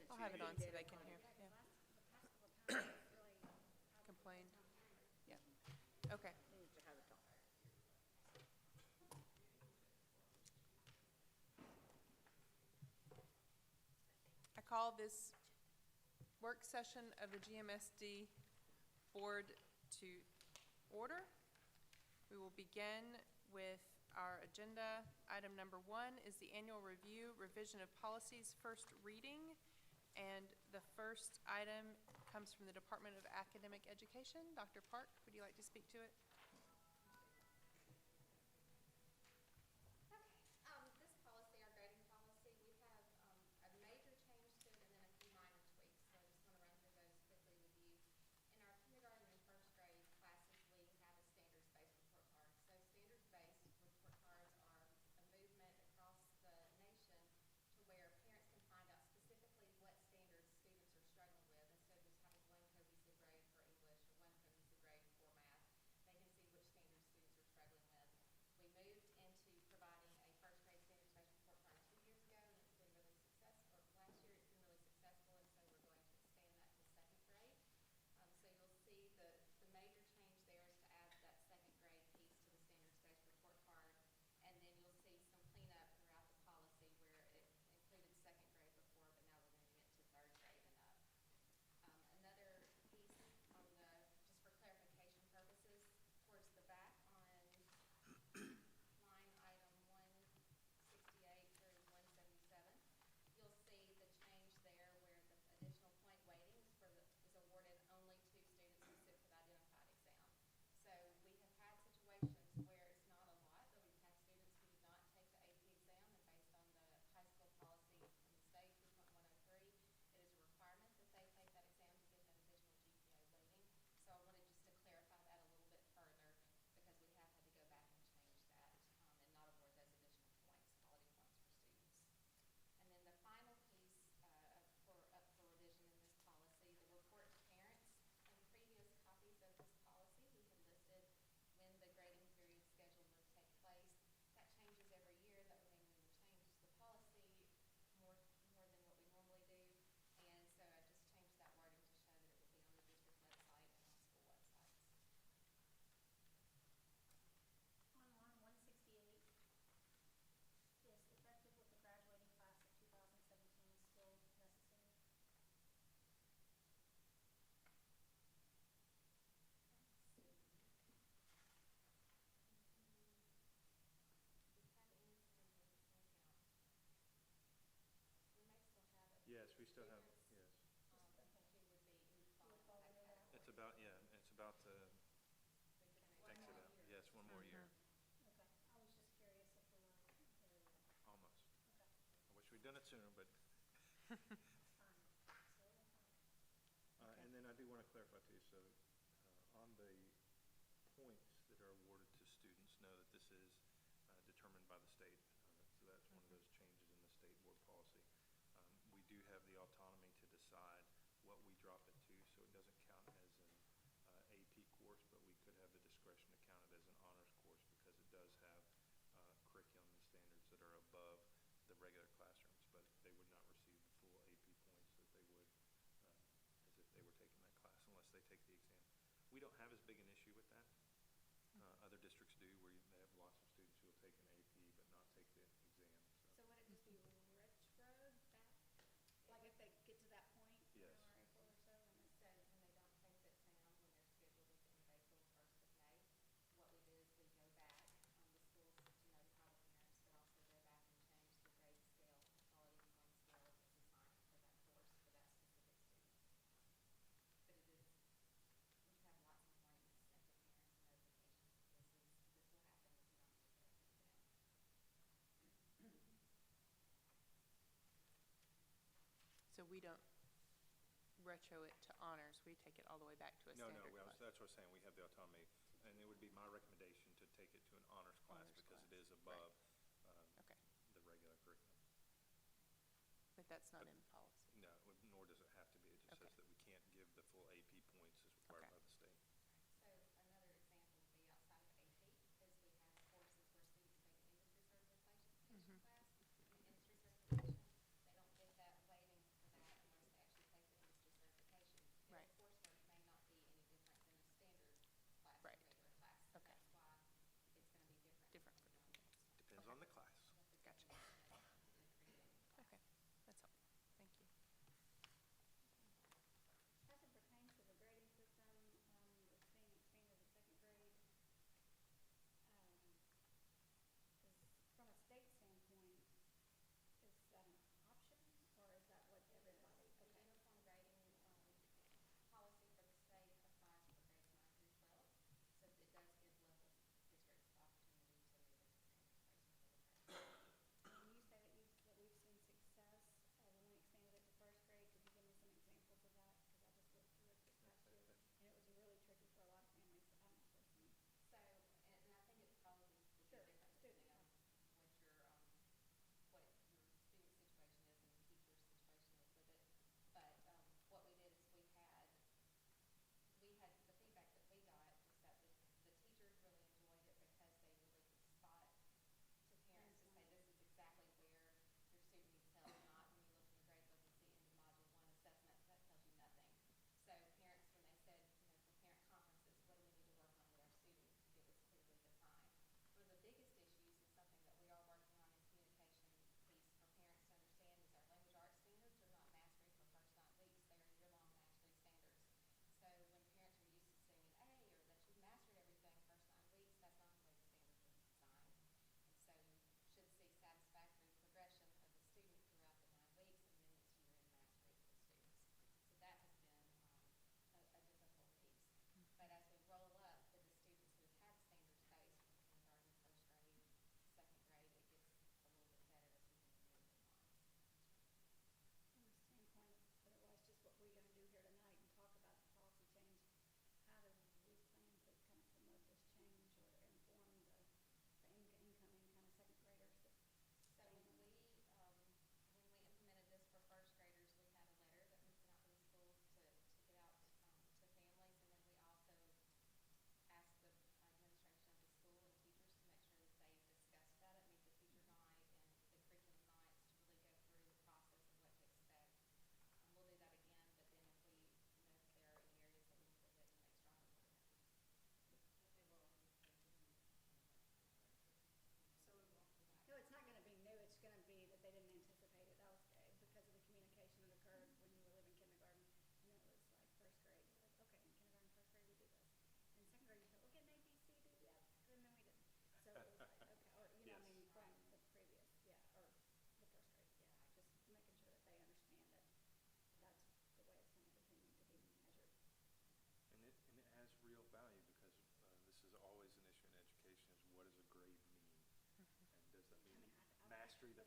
I'll have it on so they can hear, yeah. Complained, yeah, okay. I call this work session of the GMSD Board to order. We will begin with our agenda. Item number 1 is the annual review, revision of policies, first reading. And the first item comes from the Department of Academic Education. Dr. Park, would you like to speak to it? This policy, our grading policy, we have a major change to it and then a few minor tweaks. So I just want to run through those quickly with you. In our kindergarten and first grade classes, we have a standards-based report card. So standards-based report cards are a movement across the nation to where parents can find out specifically what standards students are struggling with. Instead of just having one cohesive grade for English or one cohesive grade for math, they can see which standards students are struggling with. We moved into providing a first grade standards-based report card 2 years ago, and it's been really successful. Last year it's been really successful, and so we're going to expand that to second grade. So you'll see the major change there is to add that second grade piece to the standards-based report card, and then you'll see some cleanup throughout the policy where it included second grade before, but now we're moving it to third grade and up. Another piece on the, just for clarification purposes, towards the back on line item 168 through 177, you'll see the change there where the additional point weighting is awarded only to students who sit for the identified exam. So we have had situations where it's not a lot, but we've had students who did not take the AP exam, and based on the high school policy from the state 2.103, it is a requirement that they take that exam to get that additional GPA weighting. So I wanted just to clarify that a little bit further, because we have had to go back and change that and not award those additional points, quality points for students. And then the final piece up for revision in this policy, the report to parents. In previous copies of this policy, we had listed when the grading period schedule would take place. That changes every year. That would mean we would change the policy more than what we normally do. And so I just changed that wording to show that it will be on the district website and on school websites. On line 168, is effective with the graduating class of 2017 still necessary? Yes, we still have, yes. It's about, it's about to exit out. Yes, one more year. Okay, I was just curious if we were there yet. Almost. Okay. I wish we'd done it sooner, but. Fine. Okay. And then I do want to clarify too, so on the points that are awarded to students, know that this is determined by the state. So that's one of those changes in the state board policy. We do have the autonomy to decide what we drop it to, so it doesn't count as an AP course, but we could have the discretion to count it as an honors course because it does have curriculum and standards that are above the regular classrooms, but they would not receive the full AP points that they would as if they were taking that class unless they take the exam. We don't have as big an issue with that. Other districts do, where they have lots of students who will take an AP but not take the exam. So would it just be retro back, like if they get to that point, Yes. or April or so? And So when they don't take the exam, when they're scheduled at the end of April, 1st of May, what we do is we go back the schools to notify the parents, but also go back and change the grade scale, the quality point scale that's assigned for that course for that specific student. But it is, we have lots of warnings sent to parents and notifications. This will happen if you don't take the exam. So we don't retro it to honors, we take it all the way back to a standard class. That's what I was saying, we have the autonomy, and it would be my recommendation to take it to an honors class because it is above Okay. the regular curriculum. But that's not in policy. No, nor does it have to be. It just says that we can't give the full AP points as required by the state. So another example would be outside of AP, is we have courses where students take an industry certification class. The industry certification, they don't get that weighting for that unless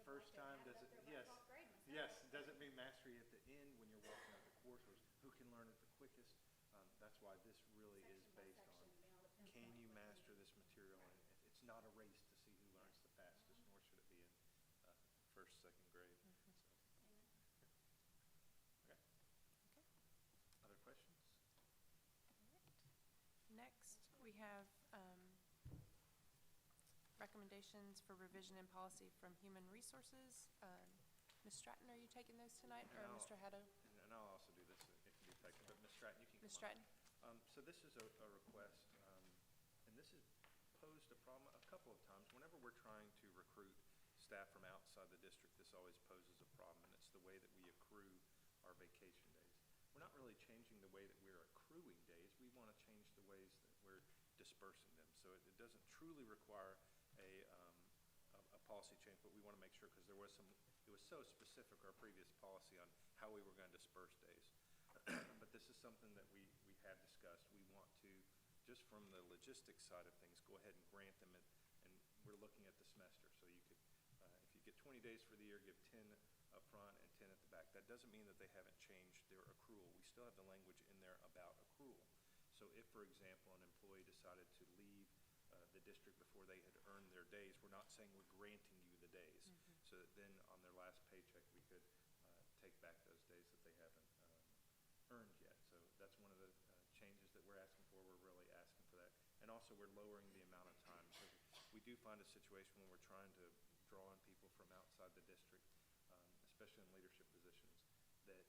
first like time, they're does it, out of yes. their 12th grade myself. Yes, does it mean mastery at the end when you're walking out the course, or who can learn it the quickest? That's why this really is Section by based section, on, being able to can pinpoint you what master this material? And it's not a race to see who learns the fastest, nor should it be in first, second grade. So, Amen. okay. Okay. Other questions? Next, we have recommendations for revision in policy from Human Resources. Ms. Stratton, are you taking those tonight, or And Mr. Haddo? And I'll also do this, it can be effective, but Ms. Stratton, you can Ms. come on. Stratton? So this is a request, and this has posed a problem a couple of times. Whenever we're trying to recruit staff from outside the district, this always poses a problem, and it's the way that we accrue our vacation days. We're not really changing the way that we're accruing days. We want to change the ways that we're dispersing them. So it doesn't truly require a policy change, but we want to make sure, because it was so specific, our previous policy, on how we were going to disperse days. But this is something that we have discussed. We want to, just from the logistics side of things, go ahead and grant them, and we're looking at the semester. So you could, if you get 20 days for the year, give 10 up front and 10 at the back. That doesn't mean that they haven't changed their accrual. We still have the language in there about accrual. So if, for example, an employee decided to leave the district before they had earned their days, we're not saying we're granting you the days. So that then on their last paycheck, we could take back those days that they haven't earned yet. So that's one of the changes that we're asking for. We're really asking for that. And also, we're lowering the amount of time. So we do find a situation when we're trying to draw in people from outside the district, especially in leadership positions, that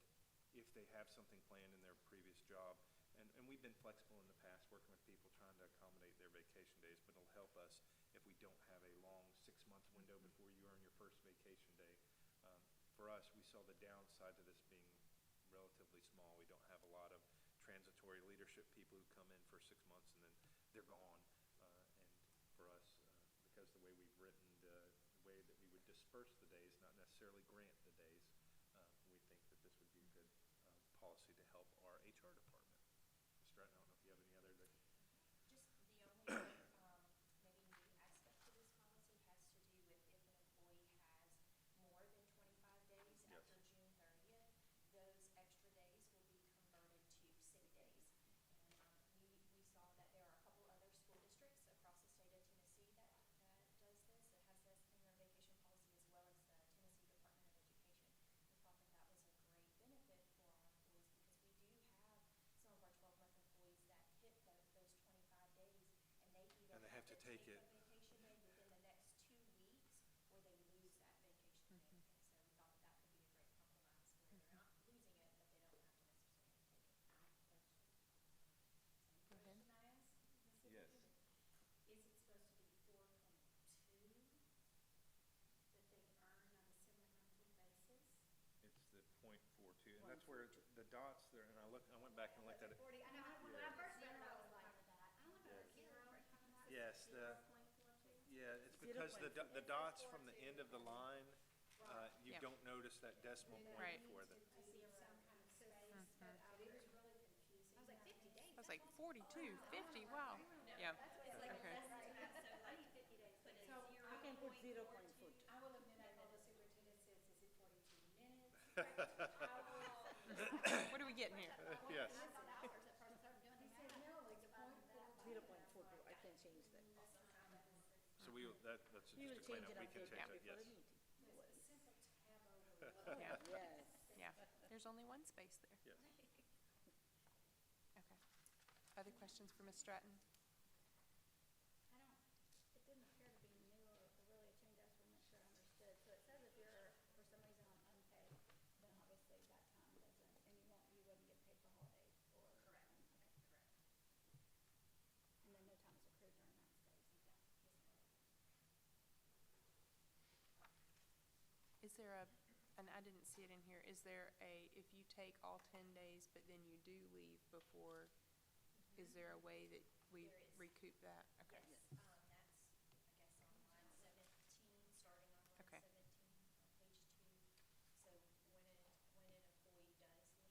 if they have something planned in their previous job, and we've been flexible in the past working with people trying to accommodate their vacation days, but it'll help us if we don't have a long 6-month window before you earn your first vacation day. For us, we saw the downside to this being relatively small. We don't have a lot of transitory leadership people who come in for 6 months and then they're gone. And for us, because the way we've written the way that we would disperse the days, not necessarily grant the days, we think that this would be a good policy to help our HR department. Ms. Stratton, I don't know if you have any other. Just the only maybe new aspect to this policy has to do with if an employee has more than 25 days Yes. after June 30th, those extra days will be converted to sick days. And we saw that there are a couple other school districts across the state of Tennessee that does this, that has this in their vacation policy, as well as the Tennessee Department of Education. We thought that that was a great benefit for our employees, because we do have some of our 12-month employees that hit those 25 days, and they either And they have to take a it. vacation day within the next 2 weeks, or they lose that vacation day. And so we thought that that could be a great compromise, where they're not losing it, but they don't have to necessarily take it. Go ahead. Question I ask, Ms. Yes. Is it supposed to be 4.2 that they earn on a semi-monthly basis? It's the .42, and that's where the dots there. And I went back and looked at it. 40, I know, when Yeah. I first read it, I was like, I don't know, Yes. zero coming out? Yes, the- 0.42? Yeah, it's because the dots from the end of the line, you Yeah. don't notice that decimal point Right. before them. I see some kind of space, but it was really confusing. I was like, 50 days? I was like, 42, 50, wow. Yeah. Okay. I need 50 days. So I can put 0.42. I will admit, I know the superintendent says, is it 42 minutes? I will. What are we getting here? Yes. He said, no, it's 0.42. 0.42, I can change that. So that's We will just to clean change up. it We can after, change it, before the yes. meeting. It's a simple tab over. Yeah. Yes. Yeah, there's only one space there. Yes. Okay. Other questions for Ms. Stratton? I don't, it didn't appear to be new or really a change. I just want to make sure I understood. So it says if you're, for some reason, on unpaid, then obviously that time doesn't, and you wouldn't get paid for holidays or. Correct. Okay. Correct. And then no time is accrued during that space. Is there and I didn't see it in here, is there if you take all 10 days, but then you do leave before, is there a way that we There is. recoup that? Okay. Yes, that's, I guess, on line 17, starting on line Okay. 17 on page 2. So when an employee does leave,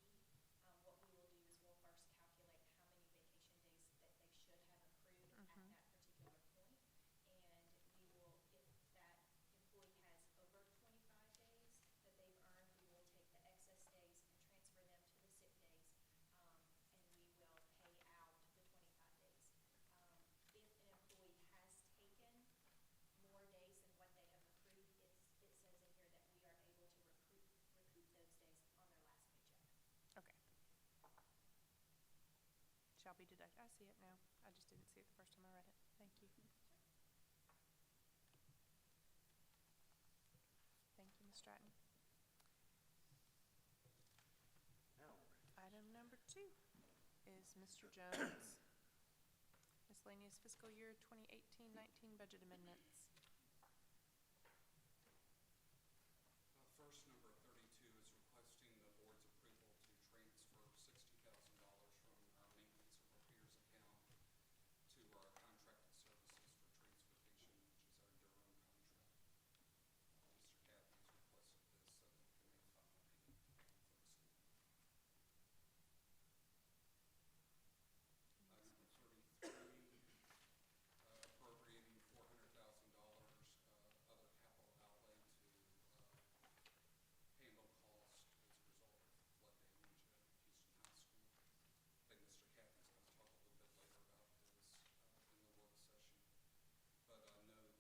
what we will do is we'll first calculate how many vacation days that they should have accrued at that particular point. And we will, if that employee has over 25 copy today. I see it now. I just didn't see it the first time I read it. Thank you. Thank you, Ms. Stratton. Item number 2 is Mr. Jones. Miscellaneous fiscal year 2018-19 budget amendments. First, number 32 is requesting the board's approval to transfer $60,000 from our maintenance and repairs account to our contracted services for transportation, which is our Durham contract. Mr. Kathy has requested this so that we can make final payment for the school. Number 33, appropriating $400,000 other capital outlay to handle cost as a result of flood damage at Houston High School. I think Mr. Kathy's going to talk a little bit later about this in the work session. But I know that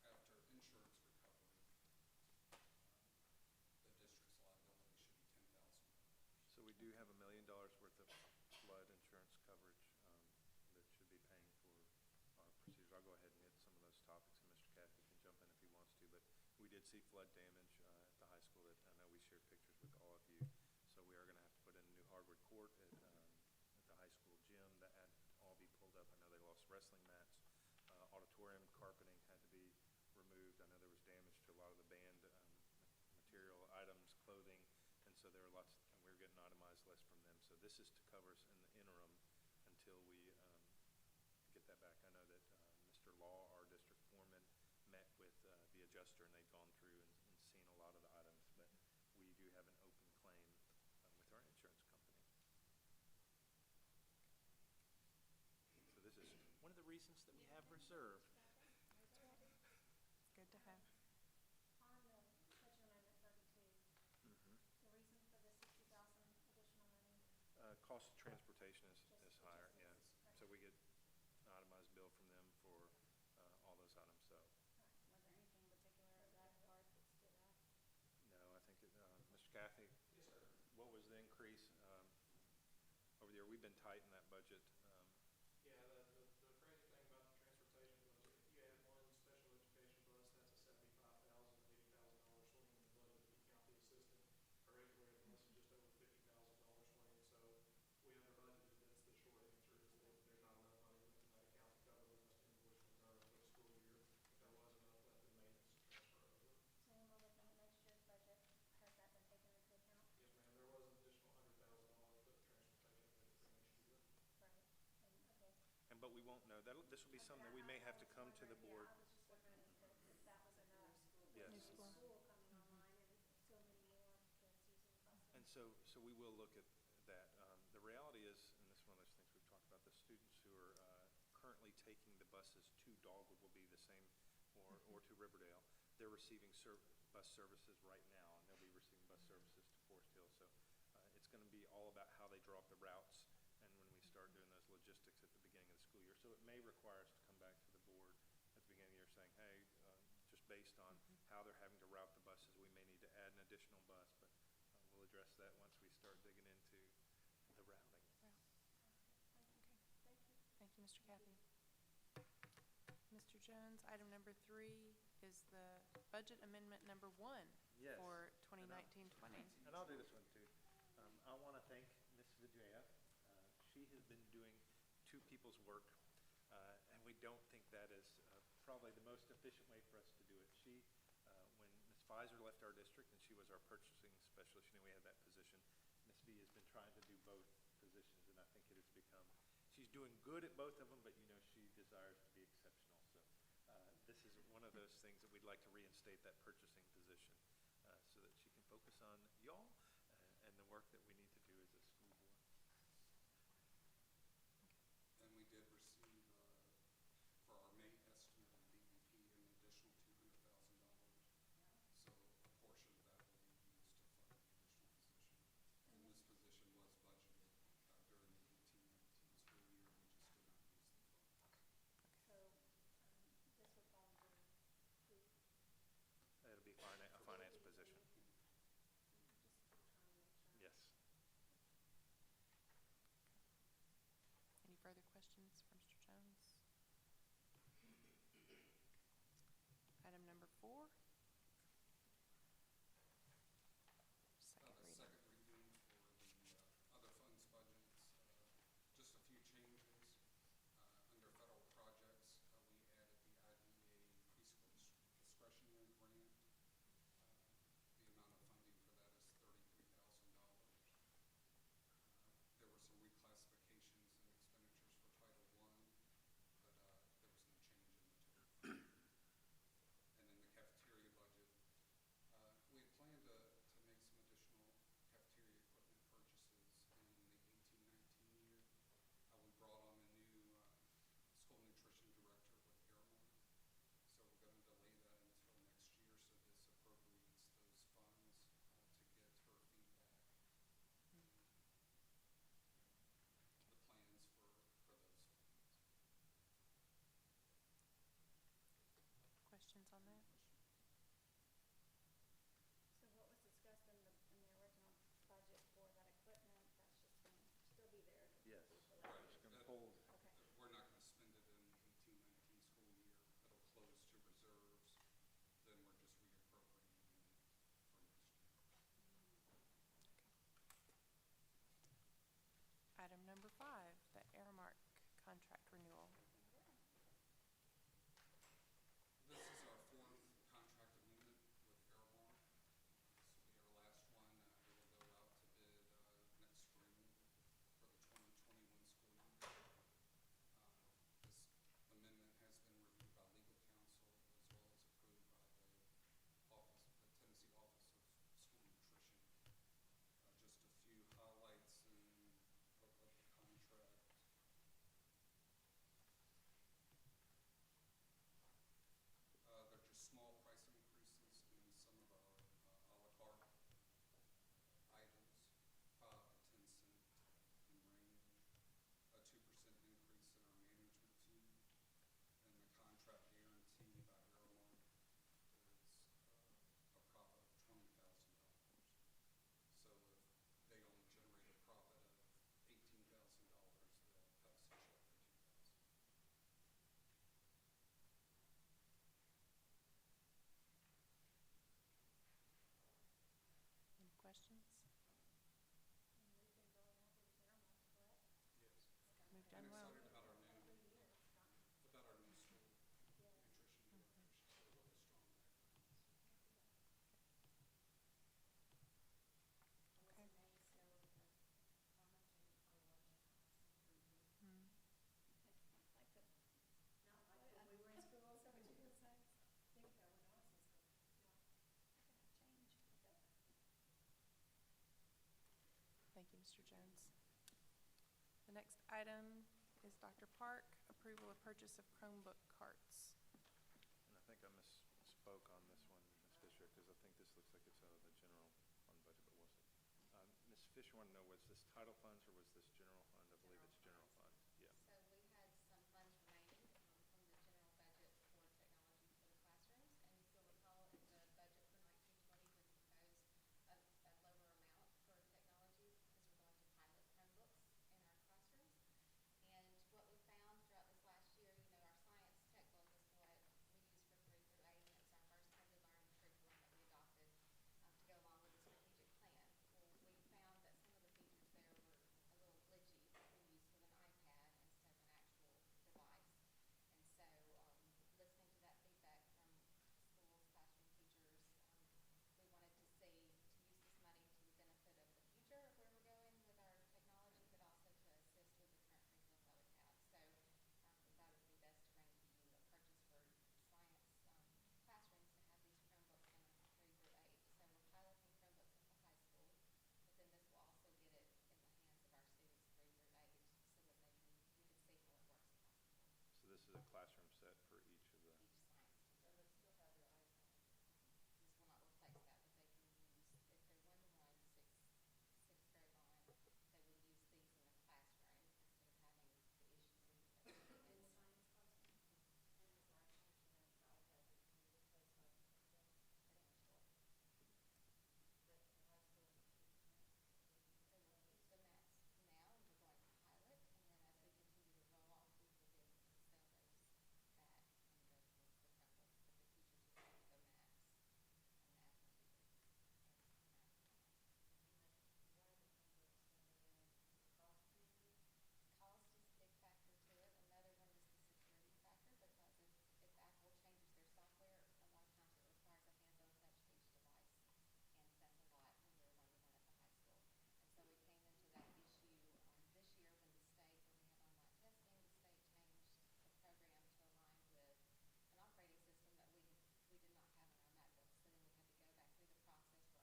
after insurance recovery, the district's liability should be $10,000. So we do have $1 million worth of flood insurance coverage that should be paying for our procedures. I'll go ahead and hit some of those topics, and Mr. Cathy can jump in if he wants to. But we did see flood damage at the high school that I know we shared pictures with all of you. So we are going to have to put in a new hardwood court at the high school gym. That had to all be pulled up. I know they lost wrestling mats. Auditorium carpeting had to be removed. I know there was damage to a lot of the band material items, clothing, and so there were lots, and we were getting itemized list from them. So this is to cover us in the interim until we get that back. I know that Mr. Law, our district foreman, met with the adjuster, and they've gone through and seen a lot of the items, but we do have an open claim with our insurance company. So this is one of the reasons that we have reserve. It's good to have. On the budget amendment 32, the reason for the 60,000 additional money? Cost of transportation is higher, yeah. So we get an itemized bill from them for all those items. So Was there anything in particular of that part that stood out? no, I think Mr. Cathy. Yes, sir. What was the increase over the year? We've been tight in that budget. Yeah, the crazy thing about the transportation budget, if you add one special education bus, that's a $75,000, $80,000 swing in the budget. If you count the assistant or regular ed bus, it's just over $50,000 swing. So we under budgeted. That's the short answer, is that there's not enough money left in that account to cover the rest invoice from Durham for the school year. But there was enough left in maintenance to transfer over. So when we're looking at next year's budget, has that been taken into account? Yes, ma'am, there was an additional $100,000 for the transportation budget for next year. Right, okay. But we won't know. This will be something that we may have to come to the board. Yeah, I was just wondering if that was enough. Yes. With New the school. school coming online and so many more kids using buses. And so we will look at that. The reality is, and this is one of those things we've talked about, the students who are currently taking the buses to Dogwood will be the same, or to Riverdale. They're receiving bus services right now, and they'll be receiving bus services to Forest Hill. So it's going to be all about how they draw up the routes and when we start doing those logistics at the beginning of the school year. So it may require us to come back to the board at the beginning of the year saying, hey, just based on how they're having to route the buses, we may need to add an additional bus, but we'll address that once we start digging into the routing. Thank you, Mr. Cathy. Mr. Jones, item number 3 is the budget amendment number 1 Yes. for 2019-20. And I'll do this one too. I want to thank Ms. Vijaya. She has been doing two people's work, and we don't think that is probably the most efficient way for us to do it. When Ms. Pfizer left our district and she was our purchasing specialist, we had that position. Ms. V has been trying to do both positions, and I think it has become, she's doing good at both of them, but she desires to be exceptional. So this is one of those things that we'd like to reinstate, that purchasing position, so that she can focus on y'all and the work that we need to do as a school board. And we did receive, for our May estimate on DEP, an additional $200,000. So a portion of that will be used to fund the additional position. And this position was budgeted during the 18-19 school year. We just did not use the funds. So this would fall under who? It'll be fire next item is Dr. Park, approval of purchase of Chromebook carts. And I think I misspoke on this one, Ms. Fisher, because I think this looks like it's out of the general fund budget, but was it? Ms. Fisher wanted to know, was this title funds or was this general fund? I believe it's general fund, yeah. So we had some funds remaining from the general budget for technology for the classrooms. And if you'll recall, in the budget for 1920, we proposed a lower amount for technology because we're going to pilot Chromebooks in our classrooms. And what we found throughout this last year, our science textbook is what we use for 3 through 8, and it's our first blended learning curriculum that we adopted to go along with the strategic plan. Well, we found that some of the features there were a little glitchy when used with an iPad instead of an actual device. And so, listening to that feedback from schools, classroom teachers, we wanted to see to use this money to the benefit of the future of where we're going with our technology, but also to assist with the current curriculum that we have. So, we thought it would be best to bring to you a purchase for science classrooms to have these Chromebooks in 3 through 8. So we're piloting Chromebooks at the high school, but then this will also get it in the hands of our students 3 through 8 so that we can see how it works across the board. So this is a classroom set for each of the, Each science teacher. So they still have their iPad. This will not replace that, but they can use, if they're 1-to-1, sixth grade on, they would use these in the classroom instead of having the issue with the In the kids. science classroom? And the science teacher has the iPad that can be replaced by the potential. But the high school is keeping that. They will keep the Macs now, and we're going to pilot, and then as we continue to roll off, we will be able to sell those back and go towards the Chromebooks, but the teachers will keep the Macs and the Apple TVs as Mac Why are the Chromebooks standalone? Is the cost maybe? Cost is a big factor to it. Another one is the security factor, because if Apple changes their software, a lot of times it requires a hands-on touch to each device, and that's a lot when you're 1-to-1 at the high school. And so we came into that issue this year when the state, when we had online testing, the state changed the program to align with an operating system that we did not have in our MacBooks. So then we had to go back through the process for all of our students so that we were all up to date and the testing software worked correctly.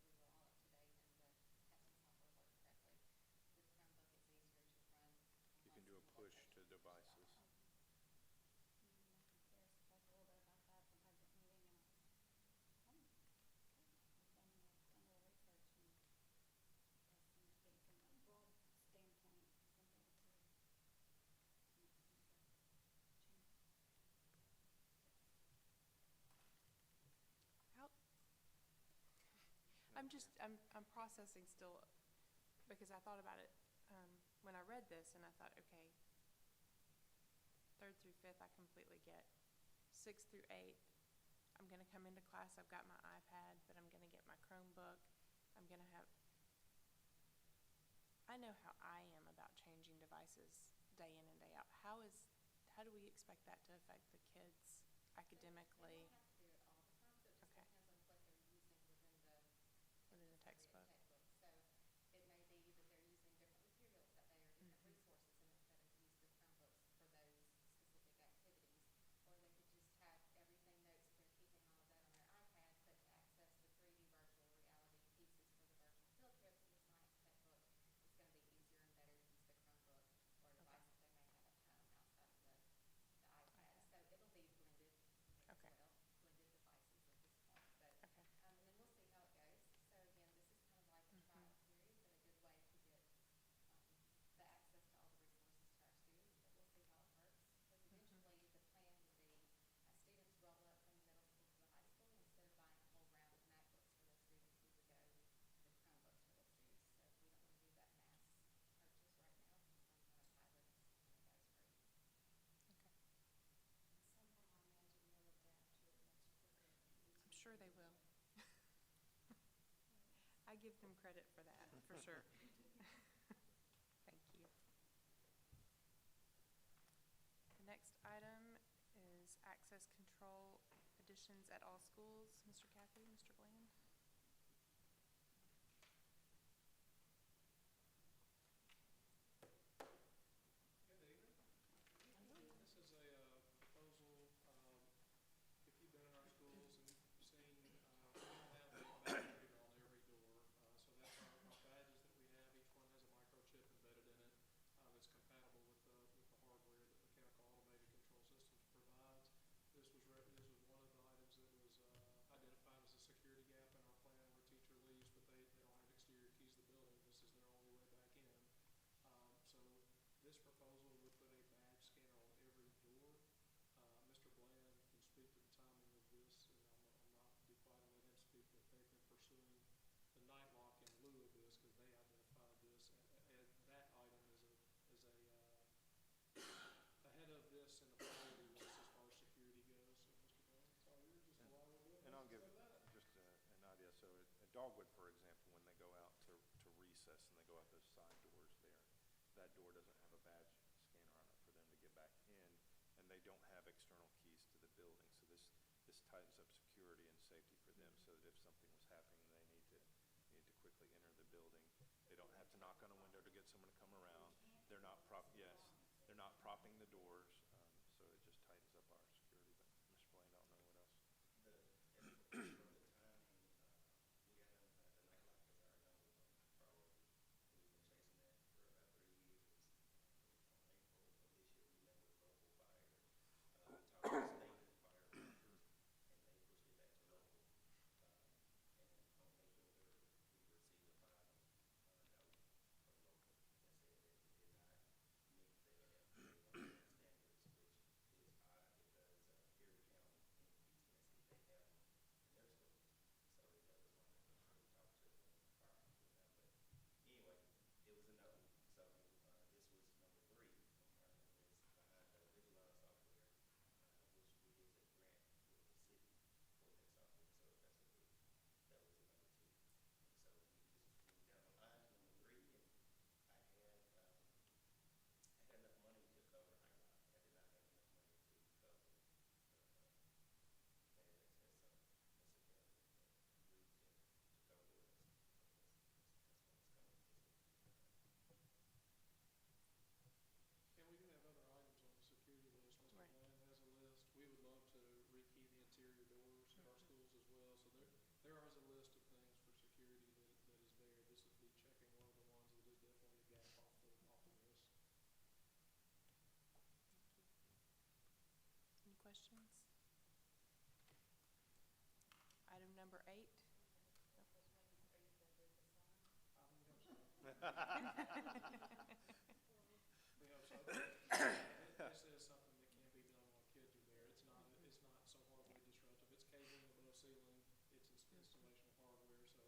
With Chromebook, it's easier to run. you can do a push to devices. I'm curious, talked a little bit about that at the budget meeting, and I've done a little research, and it does seem to be, from a broad standpoint, something to make change. How, I'm processing still, because I thought about it, when I read this, and I thought, okay, 3rd through 5th, I completely get. 6th through 8th, I'm gonna come into class, I've got my iPad, but I'm gonna get my Chromebook, I'm gonna have, I know how I am about changing devices day in and day out. How do we expect that to affect the kids academically? They don't have to do it all the time, so it just Okay. depends on what they're using within the Textbook. So it may be that they're using different materials that day or different resources, and instead of use the Chromebooks for those specific activities, or they could just have everything notes, they're keeping all of that on their iPad, but to access the 3D virtual reality pieces for the virtual field trips and the science textbook, it's going to be easier and better to use the Chromebook or a device that they may have at home outside of the iPad. So it'll be blended as Okay. well, blended devices at this point. But Okay. and then we'll see how it goes. So again, this is kind of like a trial period, but a good way to get the access to all the resources to our students. But we'll see how it works, because eventually the plan would be as students roll up from the middle school to the high school, instead of buying a whole round of MacBooks for those students, we would go with Chromebooks for those students. So we don't want to do that mass purchase right now, since we're kind of piloting to see how it goes first. Okay. Somehow I imagine they'll adapt to it much quicker than we I'm sure they will. I give them credit for that, for sure. Thank you. The next item is access control additions at all schools. Mr. Cathy, Mr. Bland? Good evening. This is a proposal, if you've been in our schools and seen, we don't have a badge reader on every door. So that's our badges that we have. Each one has a microchip embedded in it. Dogwood, for example, when they go out to recess and they go out those side doors there, that door doesn't have a badge scanner on it for them to get back in, and they don't have external keys to the building. So this tightens up security and safety for them, so that if something was happening and they need to quickly enter the building, they don't have to knock on a window to get someone to come around. They're not they're not propping the doors, so it just tightens up our security. But Mr. Blaine, I don't know what else. And we do have other items on the security list. Mr. Right. Glenn has a list. We would love to rekey the interior doors at our schools as well. So there is a list of things for security that is there. This would be checking one of the ones that is definitely a gap off the list. Any questions? Item number 8. I mean, I'm sorry. We hope so. This is something that can be done while kids are there. It's not so horribly disruptive. It's cabling above ceiling. It's installation of hardware. So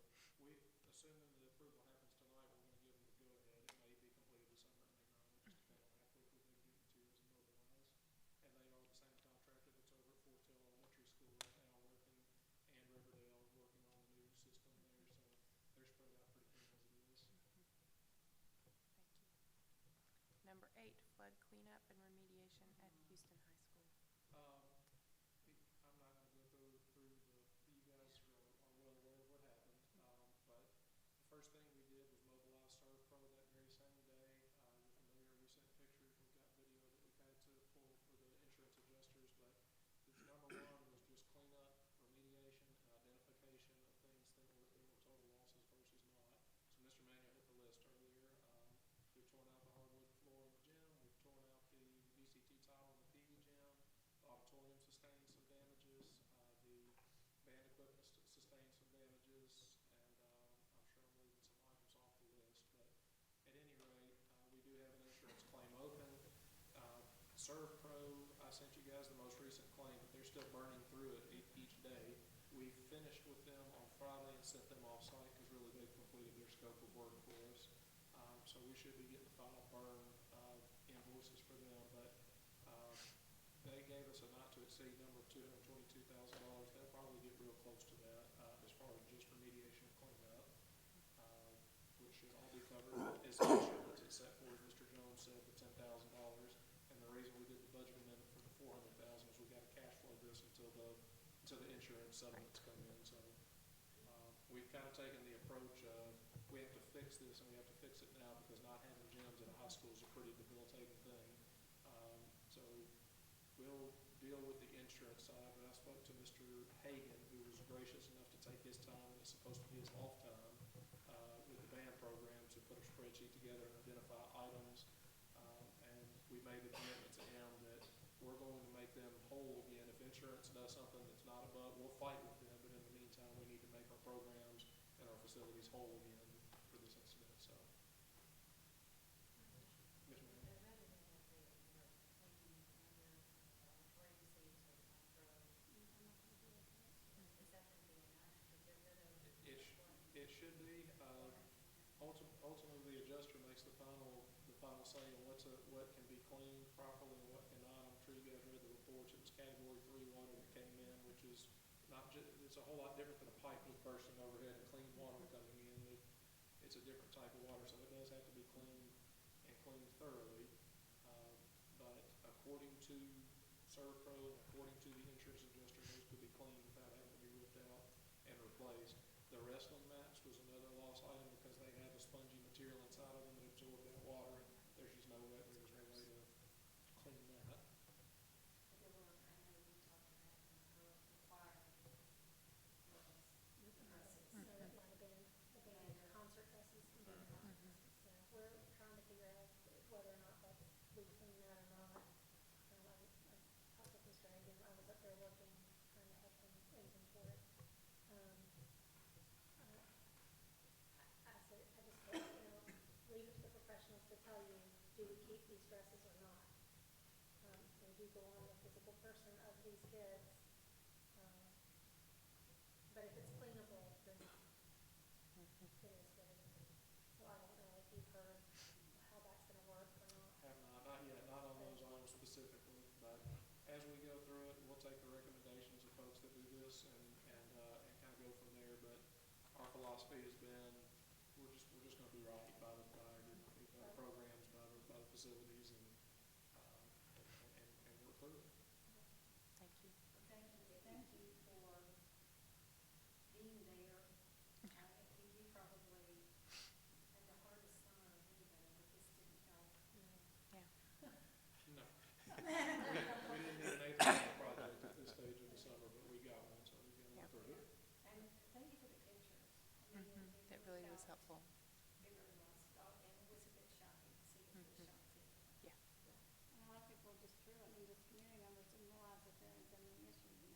assuming the approval happens tonight, we're going to give them the go-ahead. It may be completed this summer, it may not. It just depends on how quickly they get materials and mobilize. And they are the same contractor that's over at Fortell Elementary School right now working, and Riverdale is working on the new system there. So they're spread out pretty thin as it is. Thank you. Number 8, flood cleanup and remediation at Houston High School. I'm not going to go through you guys are well aware of what happened. But the first thing we did was mobilize ServPro that very same day. You're familiar, we sent pictures, we've got video that we've had to pull for the insurance adjusters. But number 1 was just cleanup, remediation, and identification of things that were total losses versus not. So Mr. Manuel hit the list earlier. We've torn out the hardwood floor in the gym. We've torn out the VCT tile in the PE gym. The auditorium sustained some damages. The band equipment sustained some damages. And I'm sure I'm leaving some items off the list. But at any rate, we do have an insurance claim open. ServPro, I sent you guys the most recent claim, but they're still burning through it each day. We finished with them on Friday and sent them off-site because really they've completed their scope of work for us. So we should be getting the final burn invoices for them. But they gave us a not-to-exceed number of $222,000. They'll probably get real close to that as far as just remediation and cleanup, which should all be covered. Is insurance, it's set for, as Mr. Jones said, the $10,000. And the reason we did the budget amendment for the $400,000 is we got to cash flow this until the insurance settlements come in. So we've kind of taken the approach of we have to fix this and we have to fix it now because not having gyms at a high school is a pretty debilitating thing. So we'll deal with the insurance side. But I spoke to Mr. Hagan, who was gracious enough to take his time, and it's supposed to be his off time, with the band program to put a spreadsheet together and identify items. And we made the commitment to him that we're going to make them whole again. If insurance does something that's not above, we'll fight with them. But in the meantime, we need to make our programs and our facilities whole again for this incident. So, yes, ma'am. It should be. Ultimately, the adjuster makes the final say on what can be cleaned properly and what cannot. I'm sure you guys read the reports. It was category 3 water that came in, which is not just, it's a whole lot different than a pipe just bursting overhead and clean water. it's a different type of water, so it does have to be cleaned and cleaned thoroughly. But according to Servpro and according to the insurance adjuster, those could be cleaned without having to be ripped out and replaced. The wrestling mats was another lost item because they have a spongy material inside of them that absorb that water, and there's just no way, there was no way to clean that. But there were, I know we talked about requiring dresses. So that might have been the band concert dresses and band dresses. So we're trying to figure out whether or not that's, we clean that or not. I talked with Mr. Hagan, I was up there working, trying to help him inventory. I said, I just said, leave it to the professionals to tell you, do we keep these dresses or not? They do go on the physical person of these kids. But if it's cleanable, then it is what it is. So I don't know if you've heard how that's gonna work or not. Have not yet, not on those items specifically, but as we go through it, we'll take the recommendations of folks that do this and kind of go from there. But our philosophy has been, we're just gonna be right by the programs, by the facilities and work through it. Thank you. Thank you for being there. You probably had the hardest summer of anybody, but this didn't help. Yeah. No. We didn't need an eighth project at this stage of the summer, but we got one, so we got one through. And thank you for the pictures. I mean, it That really was helped. helpful. It really was. And it was a bit shocking to see it was shot too. Yeah. And a lot of people just true, I mean, just community members didn't realize that there had been any issues,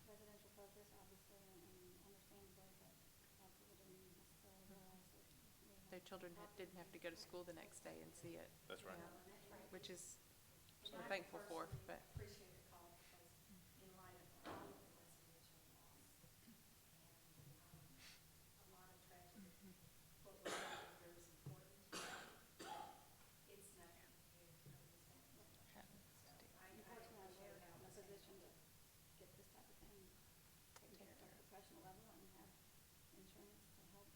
residential focus, obviously, and understandably, but a lot of people didn't necessarily realize that we had. Their children didn't have to go to school the next day and see it. That's right. Yeah. Which is, And we're I thankful for, personally but. appreciate the call because in light of all of the residential loss and a lot of tragedy, what we're doing here is important. It's nothing compared to what was happening. So I Unfortunately, we're appreciate how in a it's position to get this type of thing taken care of at a professional level and have insurance to help.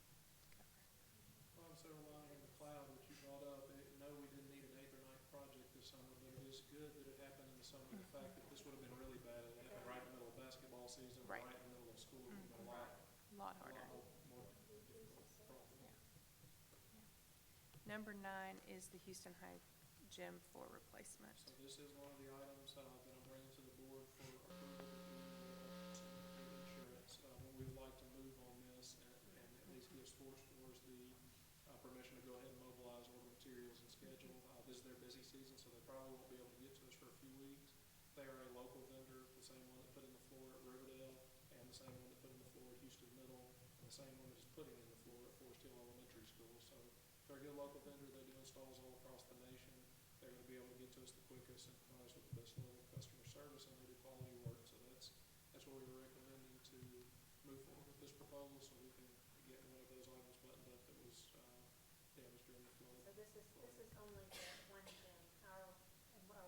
Well, I'm so relying on the cloud, which you brought up. No, we didn't need an eighth or ninth project this summer, but it is good that it happened in the summer. The fact that this would have been really bad, it happened right in the middle of basketball season, Right. right in the middle of school, it would have been a lot Harder. more difficult problem. Number 9 is the Houston High Gym floor replacement. So this is one of the items that I'm bringing to the board for approval with insurance. We would like to move on this and at least give sports stores the permission to go ahead and mobilize order materials and schedule. This is their busy season, so they probably won't be able to get to us for a few weeks. They are a local vendor, the same one that put in the floor at Riverdale, and the same one that put in the floor at Houston Middle, and the same one that is putting in the floor at Forest Hill Elementary School. So they're a good local vendor. They do installs all across the nation. They're going to be able to get to us the quickest and provide us with the best level of customer service, and they do quality work. So that's what we were recommending to move forward with this proposal, so we can get one of those items buttoned up that was damaged during the flood. So this is only for one gym, are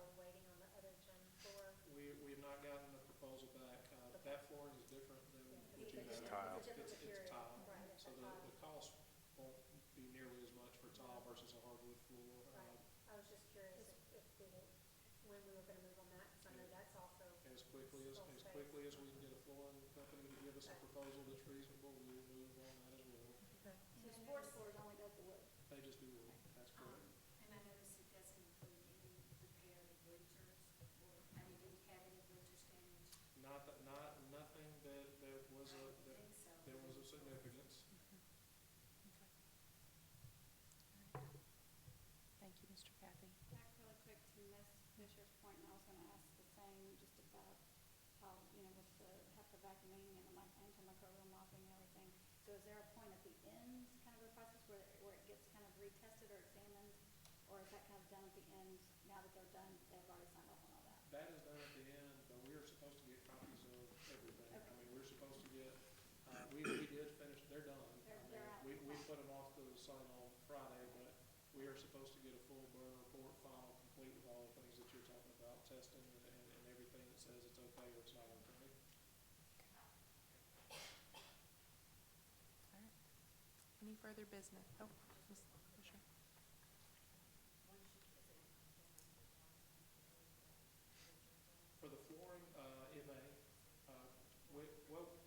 we waiting on the other gym floor? We have not gotten the proposal back. That flooring is different than what you It's have. a different material. It's tile. Right, it's So a tile. the cost won't be nearly as much for tile versus a hardwood floor. Right, I was just curious if when we were gonna move on that, because I know that's also. As quickly as we can get a flooring company to give us a proposal that's reasonable, we will move on that as well. So sports floors only go for wood. They just do wood, that's correct. And I noticed it doesn't include any repair of bleachers, or, I mean, did you have any bleachers damaged? Nothing that was I would think so. there was of significance. Thank you, Mr. Kathy. Back really quick to Ms. Fisher's point, and I was gonna ask the same, just about how, with the HEPA vacuuming and the antimicrobial mopping and everything. So is there a point at the end, kind of the process, where it gets kind of retested or examined? Or is that kind of done at the end, now that they're done, they've already signed off on all that? That is done at the end, but we are supposed to get copies of everything. I mean, we're supposed to get, we did finish, they're done. They're out. We put them off to the site on Friday, but we are supposed to get a full burn report, final, complete with all the things that you're talking about, testing and everything that says it's okay or it's not okay. further business? Oh, Ms. Fisher. For the flooring, MA,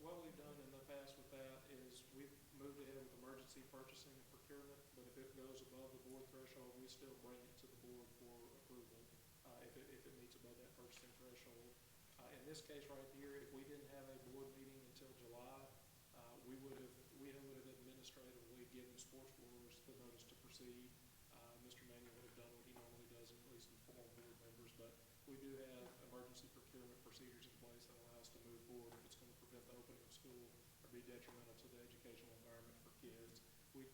what we've done in the past with that is we've moved ahead with emergency purchasing and procurement, but if it goes above the board threshold, we still bring it to the board for approval, if it meets above that purchasing threshold. In this case right here, if we didn't have a board meeting until July, we would have administratively given sports floors the notice to proceed. Mr. Manning would have done what he normally does and at least inform board members, but we do have emergency procurement procedures in place that allow us to move forward if it's going to prevent the opening of school or be detrimental to the educational environment for kids.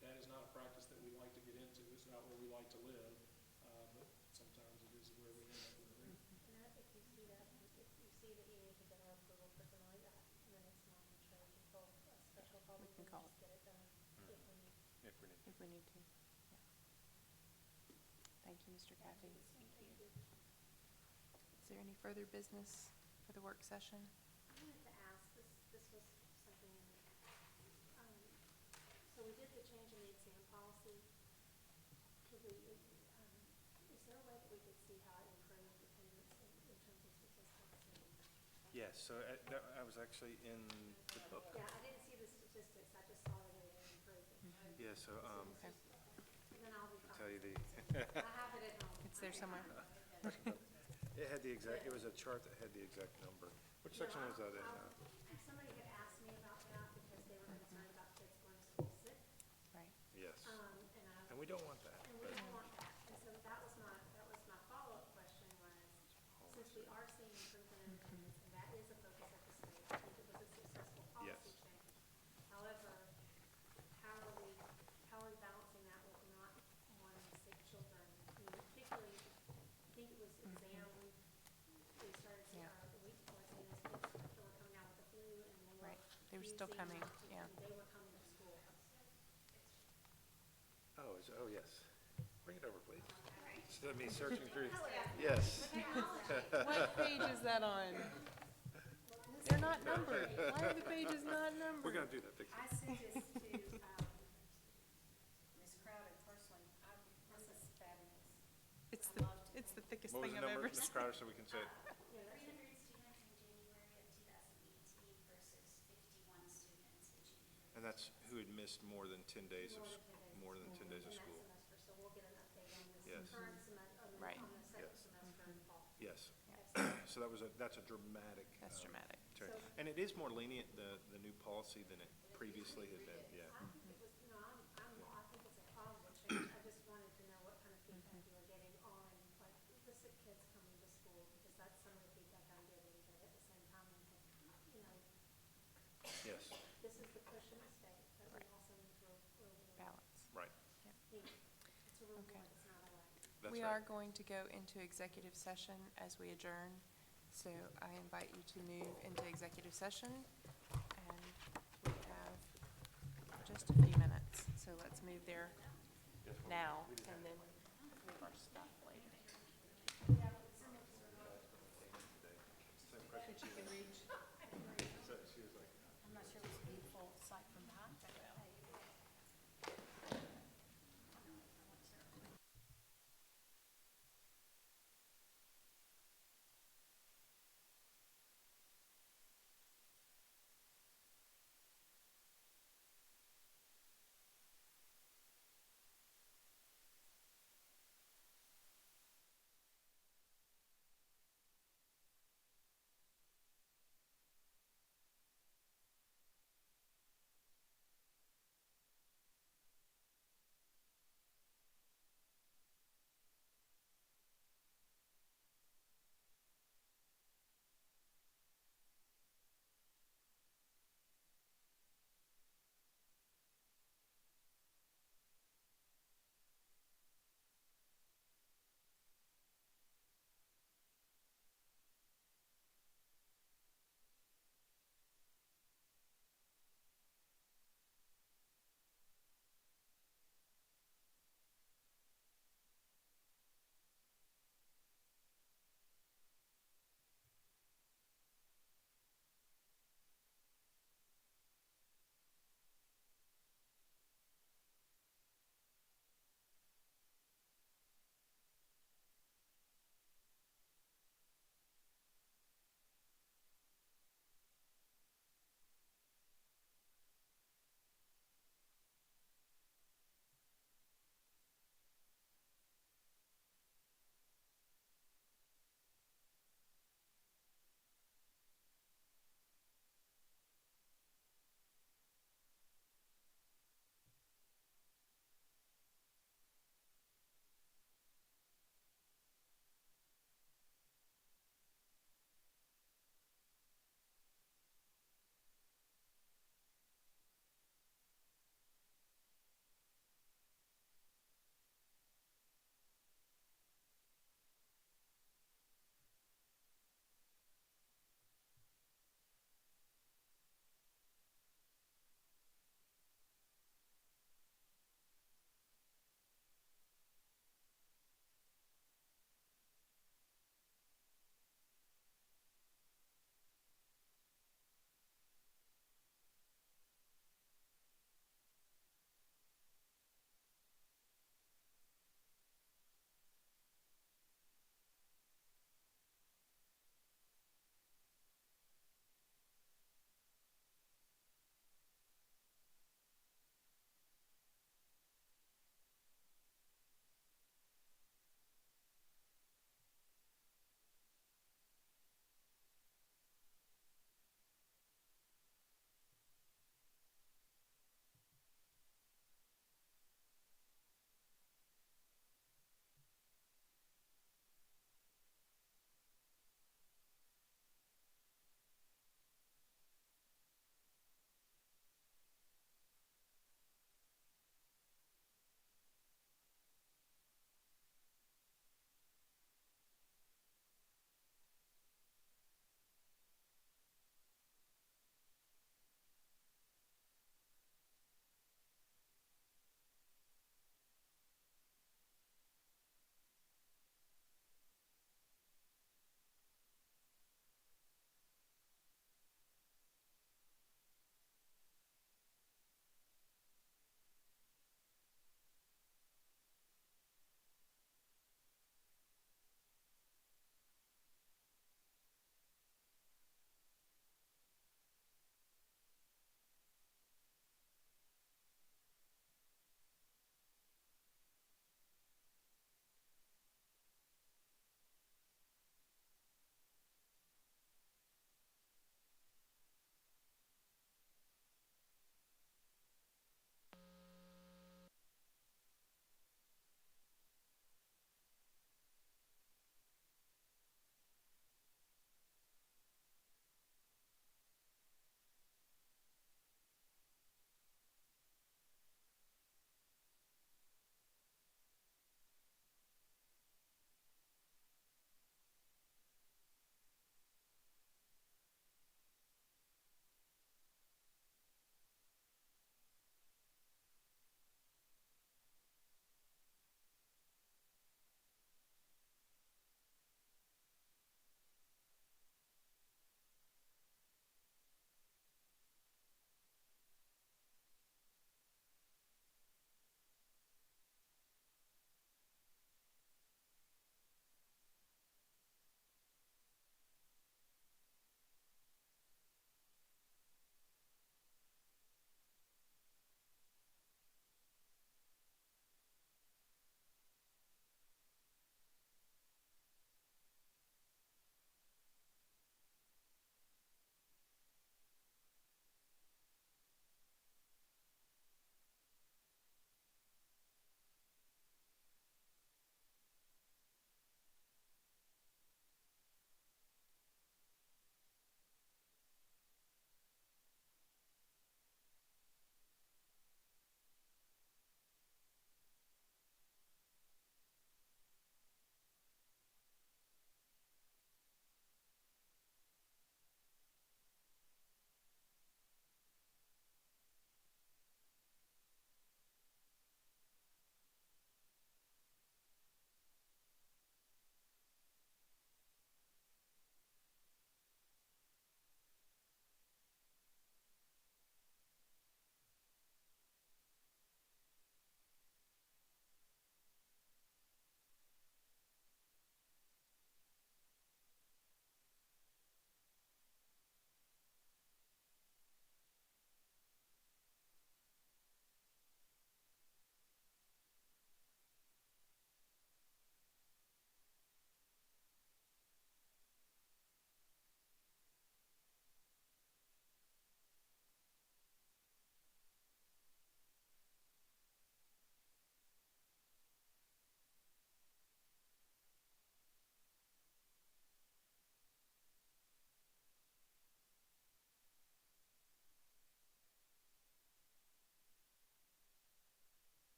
That is not a practice that we like to get into. It's not where we like to live, but sometimes it is where we end up living. And that, if you see that, if you see that you need to get our approval quicker like that, then it's not in charge of call, a special call, We we can can call just get it done if we need. If we need. If we need to, yeah. Thank you, Mr. Caffey. Thank you. Is there any further business for the work session? I wanted to ask, this was something, so we did the change in the exam policy. Could we, is there a way that we could see how it improved attendance in terms of statistics and? Yes, so I was actually in the book. Yeah, I didn't see the statistics, I just saw that it had improved. Yeah, so, Okay. Then I'll be to fine. tell you the, I have it at home. It's there somewhere. it had the exact, it was a chart that had the exact number. Which section was that in? Somebody had asked me about that because they were concerned about kids going to school sick. Right. Yes, And and we don't want that. we but- don't want that. And so that was my follow-up question was, since we are seeing improvement in attendance, and that is a focus of the state, I think it was a successful Yes. policy change. However, how are we balancing that with not wanting sick children? I mean, particularly, I think it was exam week, we started seeing, Yeah. or the week before, seeing those kids that were coming out with the flu, and they were. Right. They were still using- coming, yeah. They were coming to school. Oh, yes. Bring it over, please. Instead of me searching through, yes. What page is that on? They're not numbered. Why are the pages not numbered? We're gonna do that. I sent this to, Ms. Crowder personally. This is fabulous. It's I the, loved it. it's the thickest What was thing the I've number, ever Ms. seen. Crowder, so we can say it? 300 students in January of 2018 versus 51 students in January. And that's who had missed more than 10 days of, more than 10 days of In that school. semester, so we'll get an update on this Yes. current semester, Right. on the second Yes. semester in fall. Yes. Excellent. So that's a dramatic. That's dramatic. change. And it is more lenient, the new policy, than it previously had been, yeah. I think it was, I think it's a positive change. I just wanted to know what kind of feedback you were getting on, like, the sick kids coming to school, because that's some of the feedback I'm getting, but at the same time, Yes, this is the push in the state, but we also need to Balance. right. It's a reward, Okay. it's not a right. That's We right. are going to go into executive session as we adjourn. So I invite you to move into executive session. And we have just a few minutes. So let's move there now and then move our stuff later. That you can reach. I'm not sure it's beautiful sight from behind, but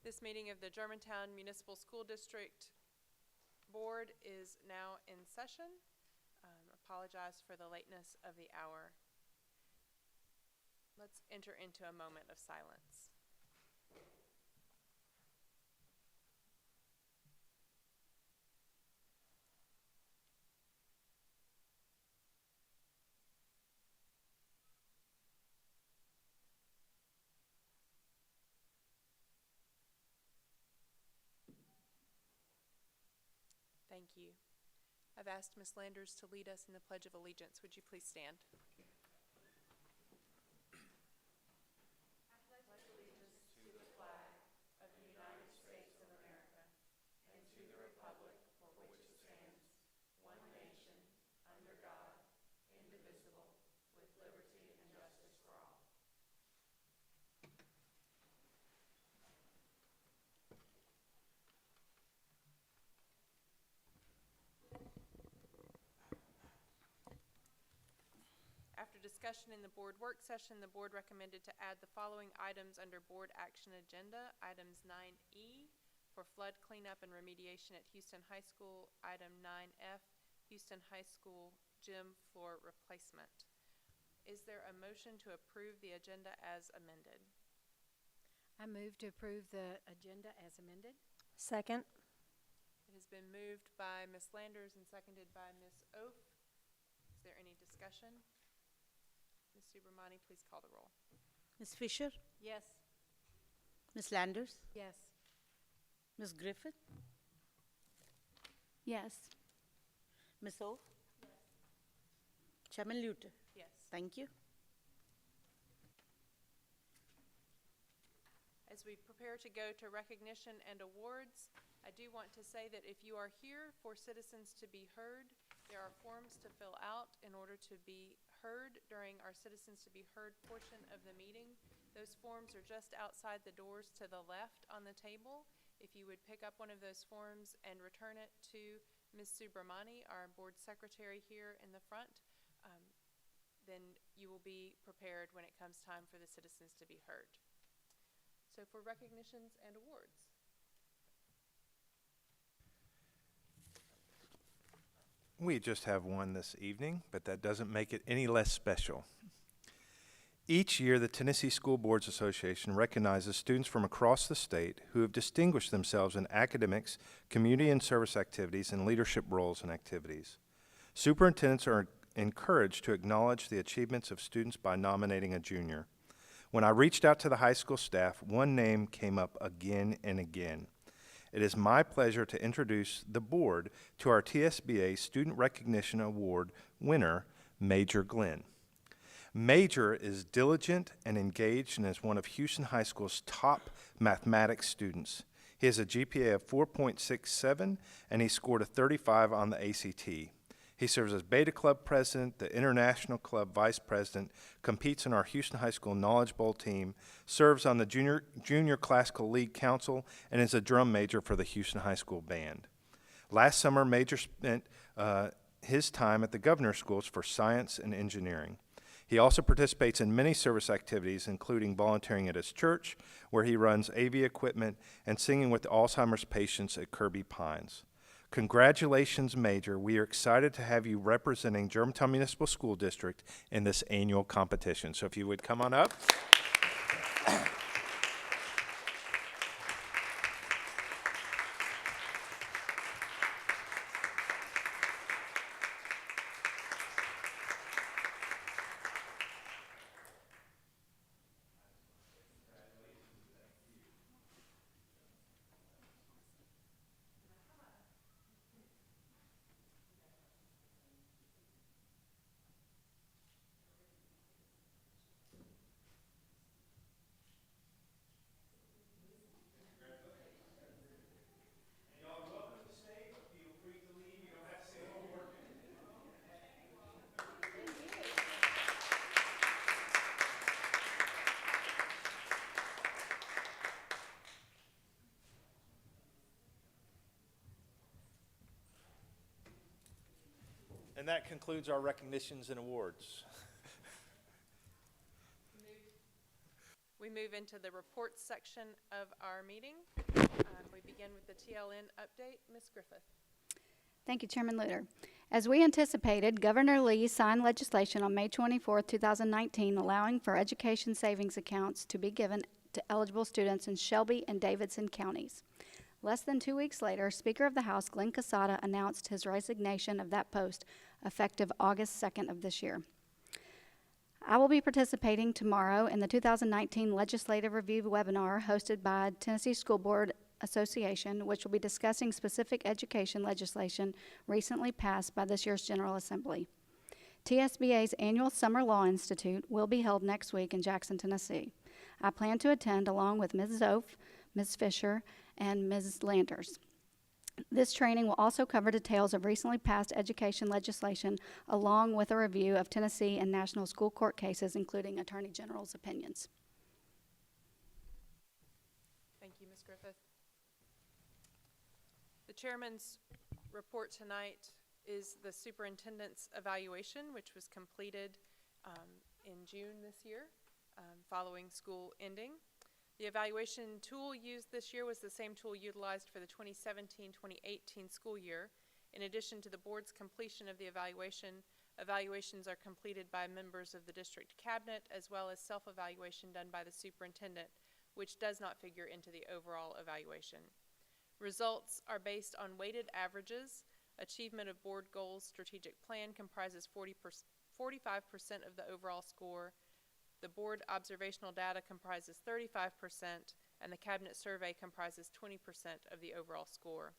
This meeting of the Germantown Municipal School District Board is now in session. Apologize for the lateness of the hour. Let's enter into a moment of silence. Thank you. I've asked Ms. Landers to lead us in the Pledge of Allegiance. Would you please stand? I pledge allegiance to the flag of the United States of America and to the republic for which it stands, one nation, under God, indivisible, with liberty and justice for all. After discussion in the board work session, the board recommended to add the following items under board action agenda. Items 9E for flood cleanup and remediation at Houston High School. Item 9F, Houston High School gym floor replacement. Is there a motion to approve the agenda as amended? I move to approve the agenda as amended. Second. It has been moved by Ms. Landers and seconded by Ms. Oaf. Is there any discussion? Ms. Subramani, please call the roll. Ms. Fisher, Yes. Ms. Landers, Yes. Ms. Griffith, Yes. Ms. O. Chairman Luter. Yes. Thank you. As we prepare to go to recognition and awards, I do want to say that if you are here for citizens to be heard, there are forms to fill out in order to be heard during our Citizens to be Heard portion of the meeting. Those forms are just outside the doors to the left on the table. If you would pick up one of those forms and return it to Ms. Subramani, our board secretary here in the front, then you will be prepared when it comes time for the citizens to be heard. So for recognitions and awards. We just have one this evening, but that doesn't make it any less special. Each year, the Tennessee School Boards Association recognizes students from across the state who have distinguished themselves in academics, community and service activities, and leadership roles and activities. Superintendents are encouraged to acknowledge the achievements of students by nominating a junior. When I reached out to the high school staff, one name came up again and again. It is my pleasure to introduce the board to our TSBA Student Recognition Award winner, Major Glenn. Major is diligent and engaged and is one of Houston High School's top mathematics students. He has a GPA of 4.67 and he scored a 35 on the ACT. He serves as Beta Club president, the International Club vice president, competes in our Houston High School Knowledge Bowl team, serves on the Junior Classical League Council, and is a drum major for the Houston High School Band. Last summer, Major spent his time at the Governor's Schools for Science and Engineering. He also participates in many service activities, including volunteering at his church, where he runs AV equipment, and singing with Alzheimer's patients at Kirby Pines. Congratulations, Major. We are excited to have you representing Germantown Municipal School District in this annual competition. So if you would come on up. And that concludes our recognitions and awards. We move into the reports section of our meeting. We begin with the TLN update. Ms. Griffith. Thank you, Chairman Luter. As we anticipated, Governor Lee signed legislation on May 24, 2019, allowing for education savings accounts to be given to eligible students in Shelby and Davidson counties. Less than 2 weeks later, Speaker of the House Glenn Casada announced his resignation of that post, effective August 2nd of this year. I will be participating tomorrow in the 2019 Legislative Review webinar hosted by Tennessee School Board Association, which will be discussing specific education legislation recently passed by this year's General Assembly. TSBA's annual Summer Law Institute will be held next week in Jackson, Tennessee. I plan to attend along with Ms. Zof, Ms. Fisher, and Ms. Landers. This training will also cover details of recently passed education legislation, along with a review of Tennessee and national school court cases, including Attorney General's opinions. Thank you, Ms. Griffith. The chairman's report tonight is the superintendent's evaluation, which was completed in June this year, following school ending. The evaluation tool used this year was the same tool utilized for the 2017-2018 school year. In addition to the board's completion of the evaluation, evaluations are completed by members of the district cabinet, as well as self-evaluation done by the superintendent, which does not figure into the overall evaluation. Results are based on weighted averages. Achievement of board goals strategic plan comprises 45% of the overall score. The board observational data comprises 35%, and the cabinet survey comprises 20% of the overall score.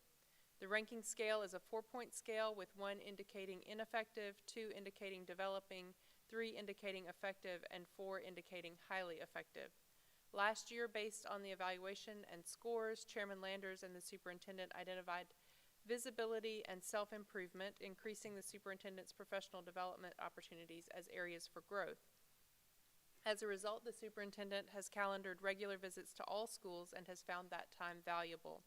The ranking scale is a 4-point scale, with 1 indicating ineffective, 2 indicating developing, 3 indicating effective, and 4 indicating highly effective. Last year, based on the evaluation and scores, Chairman Landers and the superintendent identified visibility and self-improvement, increasing the superintendent's professional development opportunities as areas for growth. As a result, the superintendent has calendared regular visits to all schools and has found that time valuable.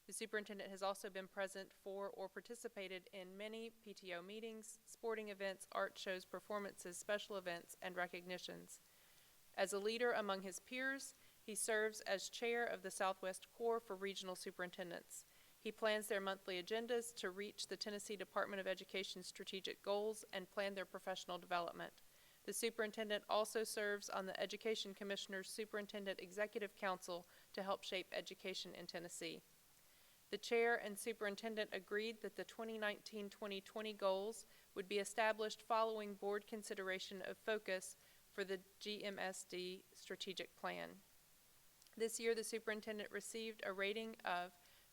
The superintendent has also been present for or participated in many PTO meetings, sporting events, art shows, performances, special events, and recognitions. As a leader among his peers, he serves as chair of the Southwest Corps for Regional Superintendents. He plans their monthly agendas to reach the Tennessee Department of Education's strategic goals and plan their professional development. The superintendent also serves on the Education Commissioner's Superintendent Executive Council to help shape education in Tennessee. The chair and superintendent agreed that the 2019-2020 goals would be established following board consideration of focus for the GMSD strategic plan. This year, the superintendent received a rating of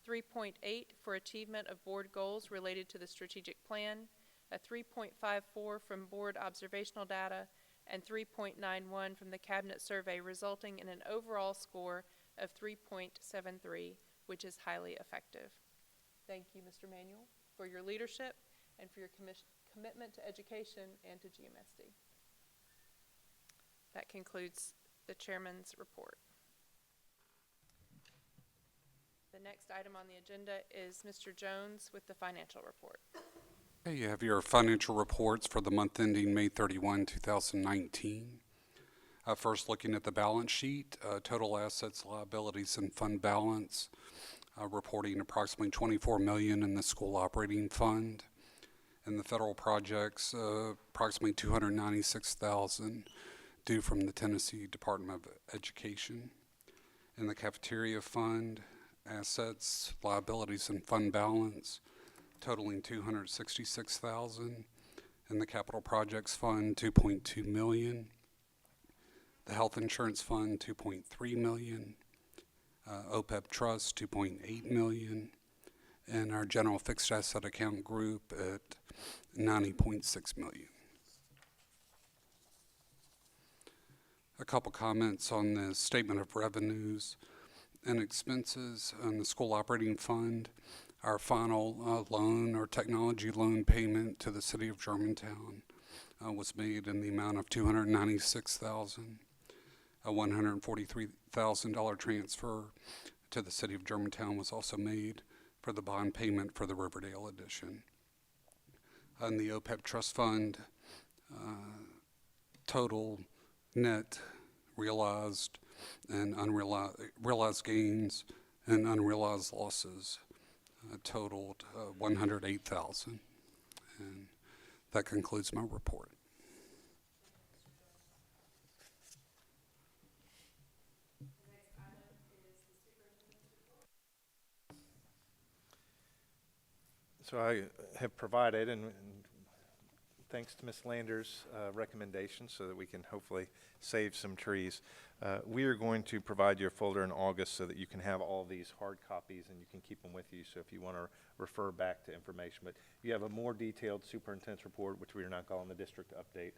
3.8 for achievement of board goals related to the strategic plan, a 3.54 from board observational data, and 3.91 from the cabinet survey, resulting in an overall score of 3.73, which is highly effective. Thank you, Mr. Manuel, for your leadership and for your commitment to education and to GMSD. That concludes the chairman's report. The next item on the agenda is Mr. Jones with the financial report. Okay, you have your financial reports for the month ending May 31, 2019. First, looking at the balance sheet, total assets, liabilities, and fund balance, reporting approximately $24 million in the school operating fund. In the federal projects, approximately $296,000 due from the Tennessee Department of Education. In the cafeteria fund, assets, liabilities, and fund balance totaling $266,000. In the capital projects fund, $2.2 million. The health insurance fund, $2.3 million. OPEB trust, $2.8 million. And our general fixed asset account group at $90.6 million. A couple comments on the statement of revenues and expenses on the school operating fund. Our final loan or technology loan payment to the city of Germantown was made in the amount of $296,000. A $143,000 transfer to the city of Germantown was also made for the bond payment for the Riverdale edition. On the OPEB trust fund, total net realized and realized gains and unrealized losses totaled $108,000. And that concludes my report. So I have provided, and thanks to Ms. Lander's recommendation so that we can hopefully save some trees, we are going to provide you a folder in August so that you can have all these hard copies and you can keep them with you. So if you want to refer back to information, but you have a more detailed superintendent's report, which we are now calling the district update.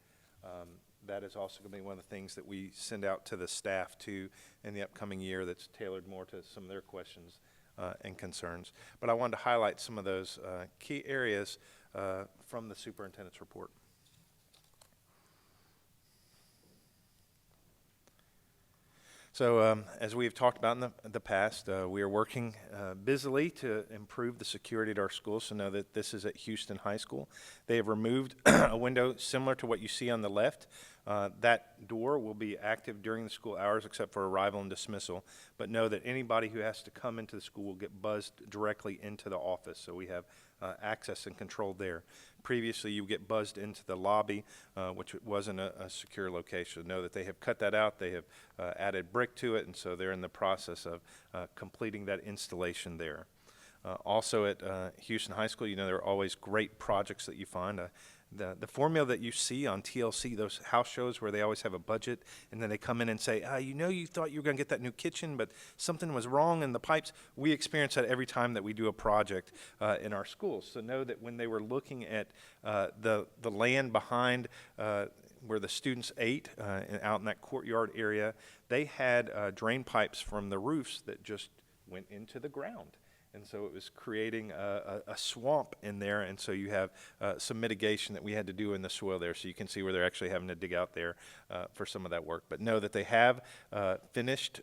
That is also going to be one of the things that we send out to the staff too in the upcoming year that's tailored more to some of their questions and concerns. But I wanted to highlight some of those key areas from the superintendent's report. So as we have talked about in the past, we are working busily to improve the security at our schools. So know that this is at Houston High School. They have removed a window similar to what you see on the left. That door will be active during the school hours except for arrival and dismissal. But know that anybody who has to come into the school will get buzzed directly into the office. So we have access and control there. Previously, you get buzzed into the lobby, which wasn't a secure location. Know that they have cut that out. They have added brick to it, and so they're in the process of completing that installation there. Also at Houston High School, you know, there are always great projects that you find. The formula that you see on TLC, those house shows where they always have a budget, and then they come in and say, you know, you thought you were going to get that new kitchen, but something was wrong in the pipes. We experience that every time that we do a project in our schools. So know that when they were looking at the land behind where the students ate out in that courtyard area, they had drain pipes from the roofs that just went into the ground. And so it was creating a swamp in there, and so you have some mitigation that we had to do in the soil there. So you can see where they're actually having to dig out there for some of that work. But know that they have finished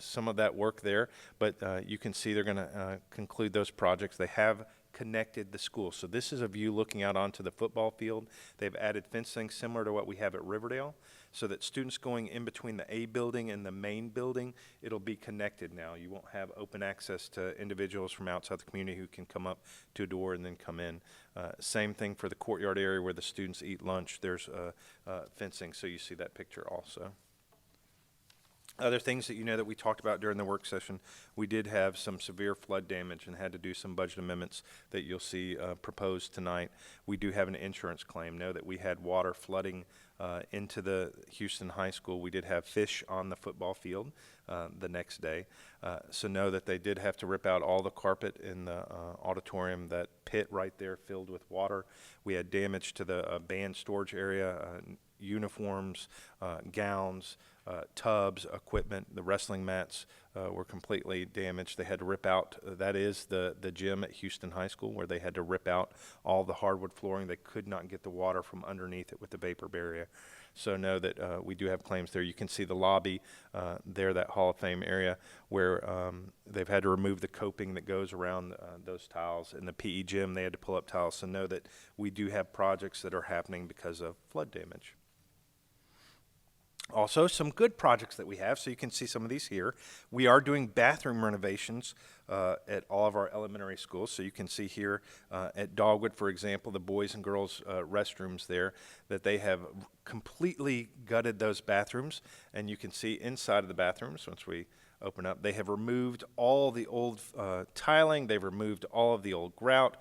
some of that work there, but you can see they're going to conclude those projects. They have connected the school. So this is a view looking out onto the football field. They've added fencing similar to what we have at Riverdale, so that students going in between the A building and the main building, it'll be connected now. You won't have open access to individuals from outside the community who can come up to a door and then come in. Same thing for the courtyard area where the students eat lunch. There's fencing, so you see that picture also. Other things that you know that we talked about during the work session, we did have some severe flood damage and had to do some budget amendments that you'll see proposed tonight. We do have an insurance claim. Know that we had water flooding into the Houston High School. We did have fish on the football field the next day. So know that they did have to rip out all the carpet in the auditorium, that pit right there filled with water. We had damage to the band storage area, uniforms, gowns, tubs, equipment. The wrestling mats were completely damaged. They had to rip out, that is the gym at Houston High School, where they had to rip out all the hardwood flooring. They could not get the water from underneath it with the vapor barrier. So know that we do have claims there. You can see the lobby there, that Hall of Fame area, where they've had to remove the coping that goes around those tiles. In the PE gym, they had to pull up tiles. So know that we do have projects that are happening because of flood damage. Also, some good projects that we have, so you can see some of these here. We are doing bathroom renovations at all of our elementary schools. So you can see here at Dogwood, for example, the boys and girls restrooms there, that they have completely gutted those bathrooms. And you can see inside of the bathrooms, once we open up, they have removed all the old tiling. They've removed all of the old grout.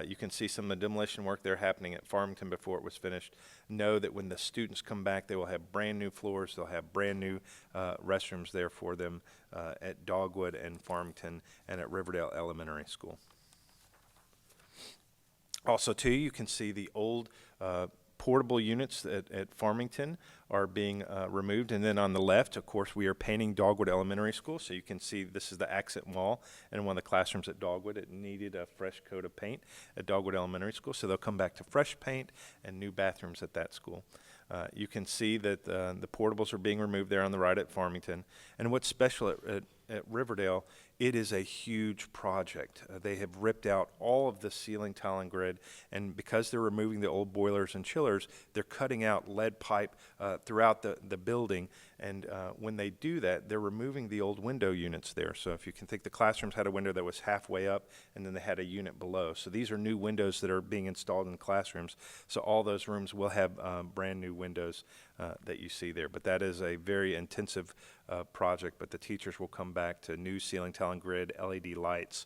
You can see some of the demolition work there happening at Farmington before it was finished. Know that when the students come back, they will have brand new floors. They'll have brand new restrooms there for them at Dogwood and Farmington and at Riverdale Elementary School. Also, too, you can see the old portable units at Farmington are being removed. And then on the left, of course, we are painting Dogwood Elementary School. So you can see this is the accent wall in one of the classrooms at Dogwood. It needed a fresh coat of paint at Dogwood Elementary School. So they'll come back to fresh paint and new bathrooms at that school. You can see that the portables are being removed there on the right at Farmington. And what's special at Riverdale It is a huge project. They have ripped out all of the ceiling tile and grid, and because they're removing the old boilers and chillers, they're cutting out lead pipe throughout the building. And when they do that, they're removing the old window units there. So if you can think, the classrooms had a window that was halfway up, and then they had a unit below. So these are new windows that are being installed in classrooms. So all those rooms will have brand new windows that you see there. But that is a very intensive project, but the teachers will come back to new ceiling tile and grid, LED lights,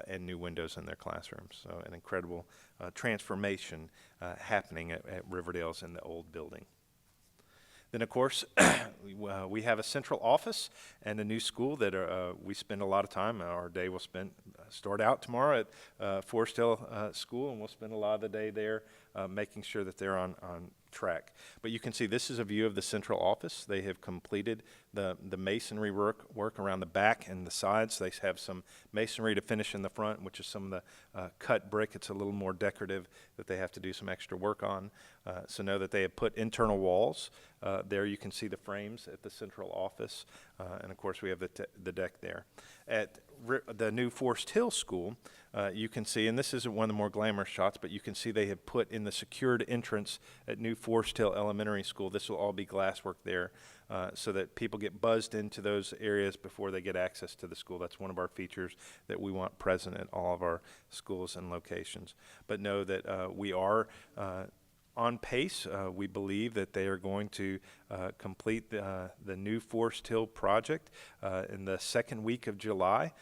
and new windows in their classrooms. So an incredible transformation happening at Riverdale's in the old building. Then, of course, we have a central office and a new school that we spend a lot of time. Our day will start out tomorrow at Forest Hill School, and we'll spend a lot of the day there making sure that they're on track. But you can see this is a view of the central office. They have completed the masonry work around the back and the sides. They have some masonry to finish in the front, which is some of the cut brick. It's a little more decorative that they have to do some extra work on. So know that they have put internal walls. There you can see the frames at the central office. And of course we have the deck there. At the new Forest Hill School, you can see, and this isn't one of the more glamorous shots, but you can see they have put in the secured entrance at new Forest Hill Elementary School. This will all be glasswork there so that people get buzzed into those areas before they get access to the school. That's one of our features that we want present at all of our schools and locations. But know that we are on pace. We believe that they are going to complete the new Forest Hill project in the second week of July.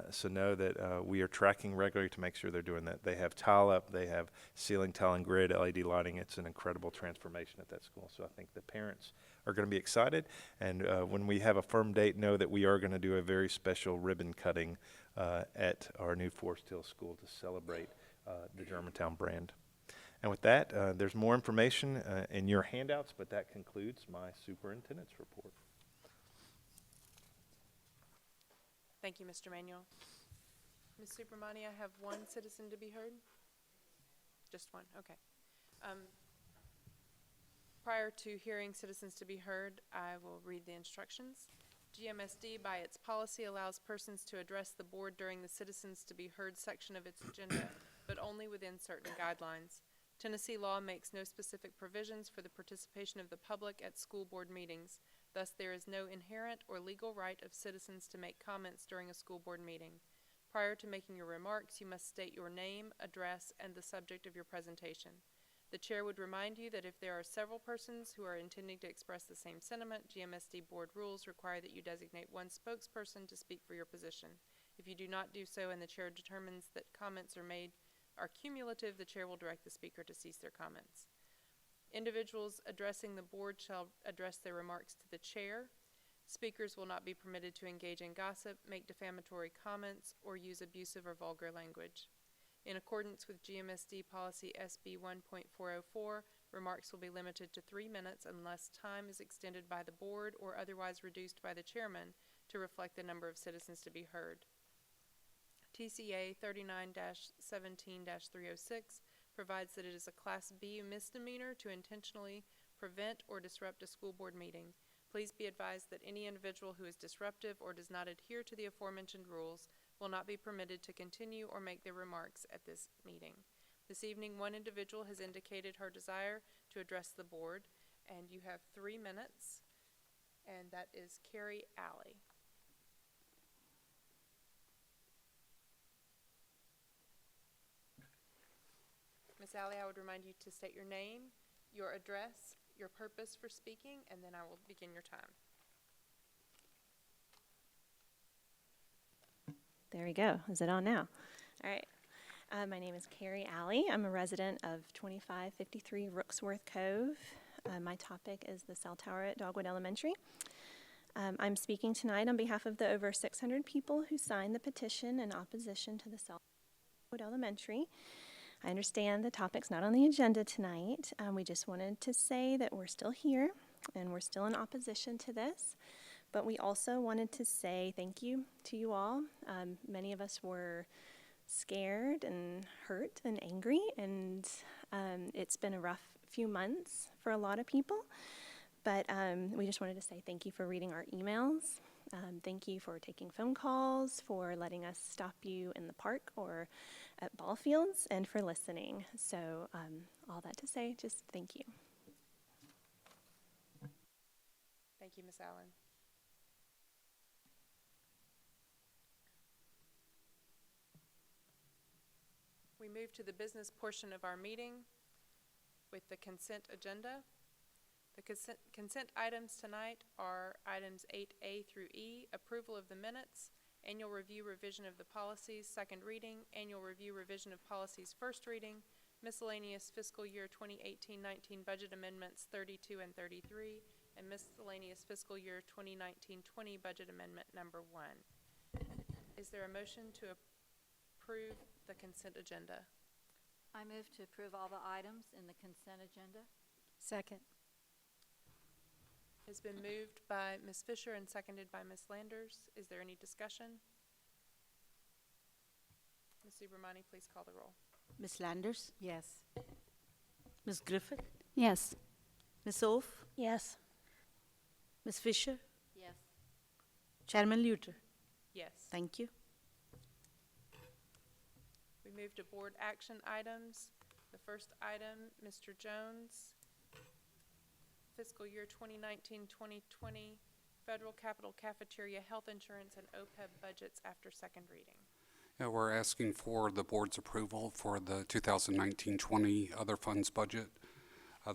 So know that we are tracking regularly to make sure they're doing that. They have tile up, they have ceiling tile and grid, LED lighting. It's an incredible transformation at that school. So I think the parents are going to be excited. And when we have a firm date, know that we are going to do a very special ribbon cutting at our new Forest Hill School to celebrate the Germantown brand. And with that, there's more information in your handouts, but that concludes my superintendent's report. Thank you, Mr. Manuel. Ms. Subramani, I have one citizen to be heard. Just one, okay. Prior to hearing citizens to be heard, I will read the instructions. GMSD, by its policy, allows persons to address the board during the citizens to be heard section of its agenda, but only within certain guidelines. Tennessee law makes no specific provisions for the participation of the public at school board meetings. Thus, there is no inherent or legal right of citizens to make comments during a school board meeting. Prior to making your remarks, you must state your name, address, and the subject of your presentation. The chair would remind you that if there are several persons who are intending to express the same sentiment, GMSD board rules require that you designate one spokesperson to speak for your position. If you do not do so and the chair determines that comments are cumulative, the chair will direct the speaker to cease their comments. Individuals addressing the board shall address their remarks to the chair. Speakers will not be permitted to engage in gossip, make defamatory comments, or use abusive or vulgar language. In accordance with GMSD policy SB 1.404, remarks will be limited to 3 minutes unless time is extended by the board or otherwise reduced by the chairman to reflect the number of citizens to be heard. TCA 39-17-306 provides that it is a Class B misdemeanor to intentionally prevent or disrupt a school board meeting. Please be advised that any individual who is disruptive or does not adhere to the aforementioned rules will not be permitted to continue or make their remarks at this meeting. This evening, one individual has indicated her desire to address the board, and you have 3 minutes, and that is Carrie Alley. Ms. Alley, I would remind you to state your name, your address, your purpose for speaking, and then I will begin your time. There we go. Is it on now? All right. My name is Carrie Alley. I'm a resident of 2553 Rooksworth Cove. My topic is the cell tower at Dogwood Elementary. I'm speaking tonight on behalf of the over 600 people who signed the petition in opposition to the cell tower at Dogwood Elementary. I understand the topic's not on the agenda tonight. We just wanted to say that we're still here and we're still in opposition to this. But we also wanted to say thank you to you all. Many of us were scared and hurt and angry, and it's been a rough few months for a lot of people. But we just wanted to say thank you for reading our emails. Thank you for taking phone calls, for letting us stop you in the park or at ball fields, and for listening. So all that to say, just thank you. Thank you, Ms. Allen. We move to the business portion of our meeting with the consent agenda. The consent items tonight are items 8A through E, approval of the minutes, annual review revision of the policies, second reading, annual review revision of policies, first reading, miscellaneous fiscal year 2018-19 budget amendments 32 and 33, and miscellaneous fiscal year 2019-20 budget amendment number 1. Is there a motion to approve the consent agenda? I move to approve all the items in the consent agenda. Second. It's been moved by Ms. Fisher and seconded by Ms. Landers. Is there any discussion? Ms. Subramani, please call the roll. Ms. Landers, Yes. Ms. Griffith, Yes. Ms. Oaf, Yes. Ms. Fisher, Yes. Chairman Luter. Yes. Thank you. We move to board action items. The first item, Mr. Jones, fiscal year 2019-2020, federal capital cafeteria health insurance and OPEB budgets after second reading. Yeah, we're asking for the board's approval for the 2019-20 other funds budget.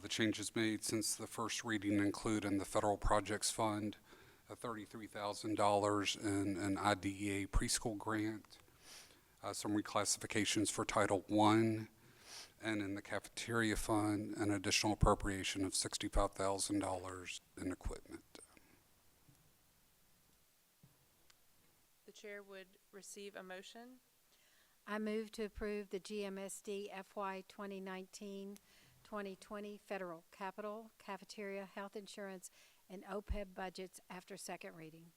The changes made since the first reading include in the federal projects fund $33,000 in an IDEA preschool grant, some reclassifications for Title I, and in the cafeteria fund, an additional appropriation of $65,000 in equipment. The chair would receive a motion. I move to approve the GMSD FY 2019-2020 federal capital, cafeteria, health insurance, and OPEB budgets after second reading.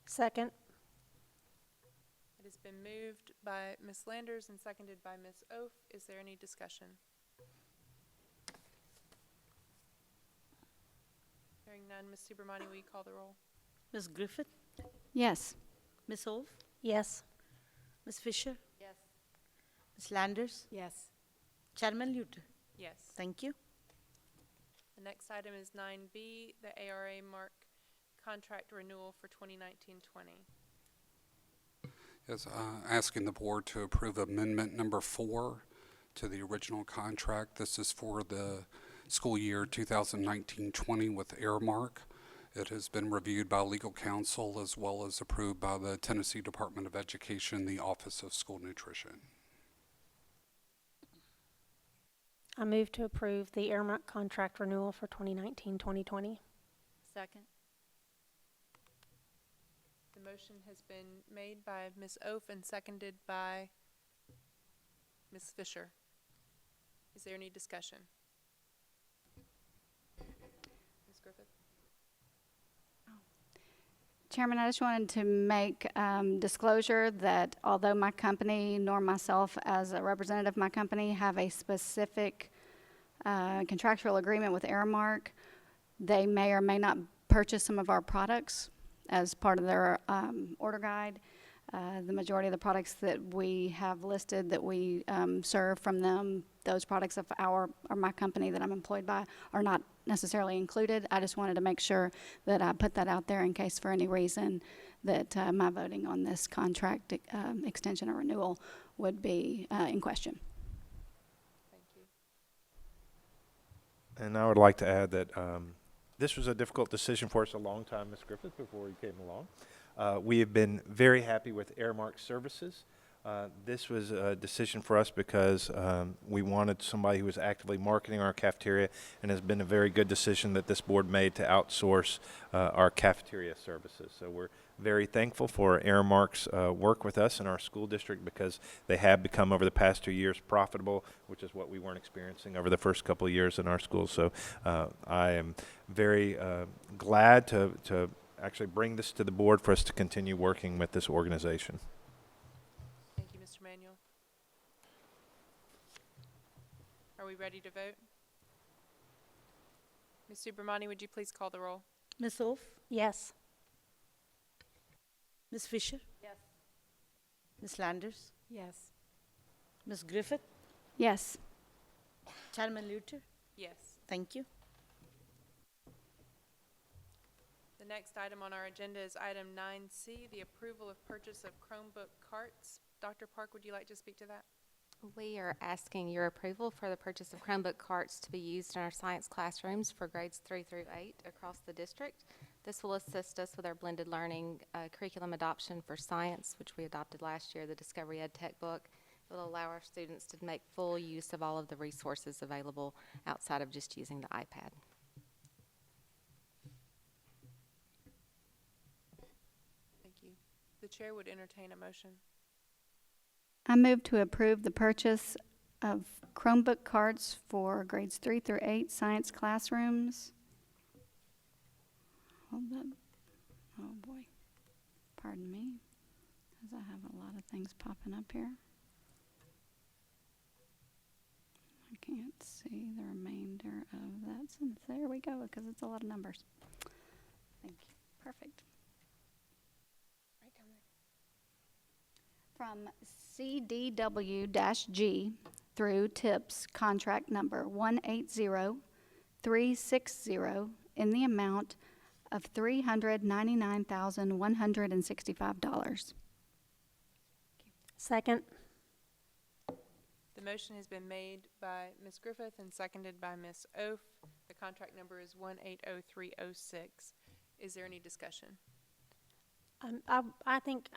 Second. It has been moved by Ms. Landers and seconded by Ms. Oaf. Is there any discussion? Hearing none, Ms. Subramani, will you call the roll? Ms. Griffith, Yes. Ms. Oaf, Yes. Ms. Fisher, Yes. Ms. Landers, Yes. Chairman Luter. Yes. Thank you. The next item is 9B, the ARA Mark contract renewal for 2019-20. Yes, asking the board to approve amendment number 4 to the original contract. This is for the school year 2019-20 with Airmark. It has been reviewed by legal counsel as well as approved by the Tennessee Department of Education, the Office of School Nutrition. I move to approve the Airmark contract renewal for 2019-2020. Second. The motion has been made by Ms. Oaf and seconded by Ms. Fisher. Is there any discussion? Ms. Griffith? Chairman, I just wanted to make disclosure that although my company nor myself as a representative of my company have a specific contractual agreement with Airmark, they may or may not purchase some of our products as part of their order guide. The majority of the products that we have listed that we serve from them, those products of or my company that I'm employed by, are not necessarily included. I just wanted to make sure that I put that out there in case for any reason that my voting on this contract extension or renewal would be in question. Thank you. And I would like to add that this was a difficult decision for us a long time, Ms. Griffith, before you came along. We have been very happy with Airmark services. This was a decision for us because we wanted somebody who was actively marketing our cafeteria, and has been a very good decision that this board made to outsource our cafeteria services. So we're very thankful for Airmark's work with us in our school district, because they have become over the past 2 years profitable, which is what we weren't experiencing over the first couple of years in our schools. So I am very glad to actually bring this to the board for us to continue working with this organization. Thank you, Mr. Manuel. Are we ready to vote? Ms. Subramani, would you please call the roll? Ms. Oaf, Yes. Ms. Fisher? Yes. Ms. Landers? Yes. Ms. Griffith? Yes. Chairman Luther? Yes. Thank you. The next item on our agenda is item 9C, the approval of purchase of Chromebook carts. Dr. Park, would you like to speak to that? We are asking your approval for the purchase of Chromebook carts to be used in our science classrooms for grades 3 through 8 across the district. This will assist us with our blended learning curriculum adoption for science, which we adopted last year, the Discovery Ed Tech book. It will allow our students to make full use of all of the resources available outside of just using the iPad. Thank you. The chair would entertain a motion. I move to approve the purchase of Chromebook carts for grades 3 through 8 science classrooms. Hold up. Oh, boy. Pardon me, because I have a lot of things popping up here. I can't see the remainder of that since there we go, because it's a lot of numbers. Thank you. Perfect. From CDW-G through TIPS contract number 180360 in the amount of $399,165. Second. The motion has been made by Ms. Griffith and seconded by Ms. Oaf. The contract number is 180306. Is there any discussion? I think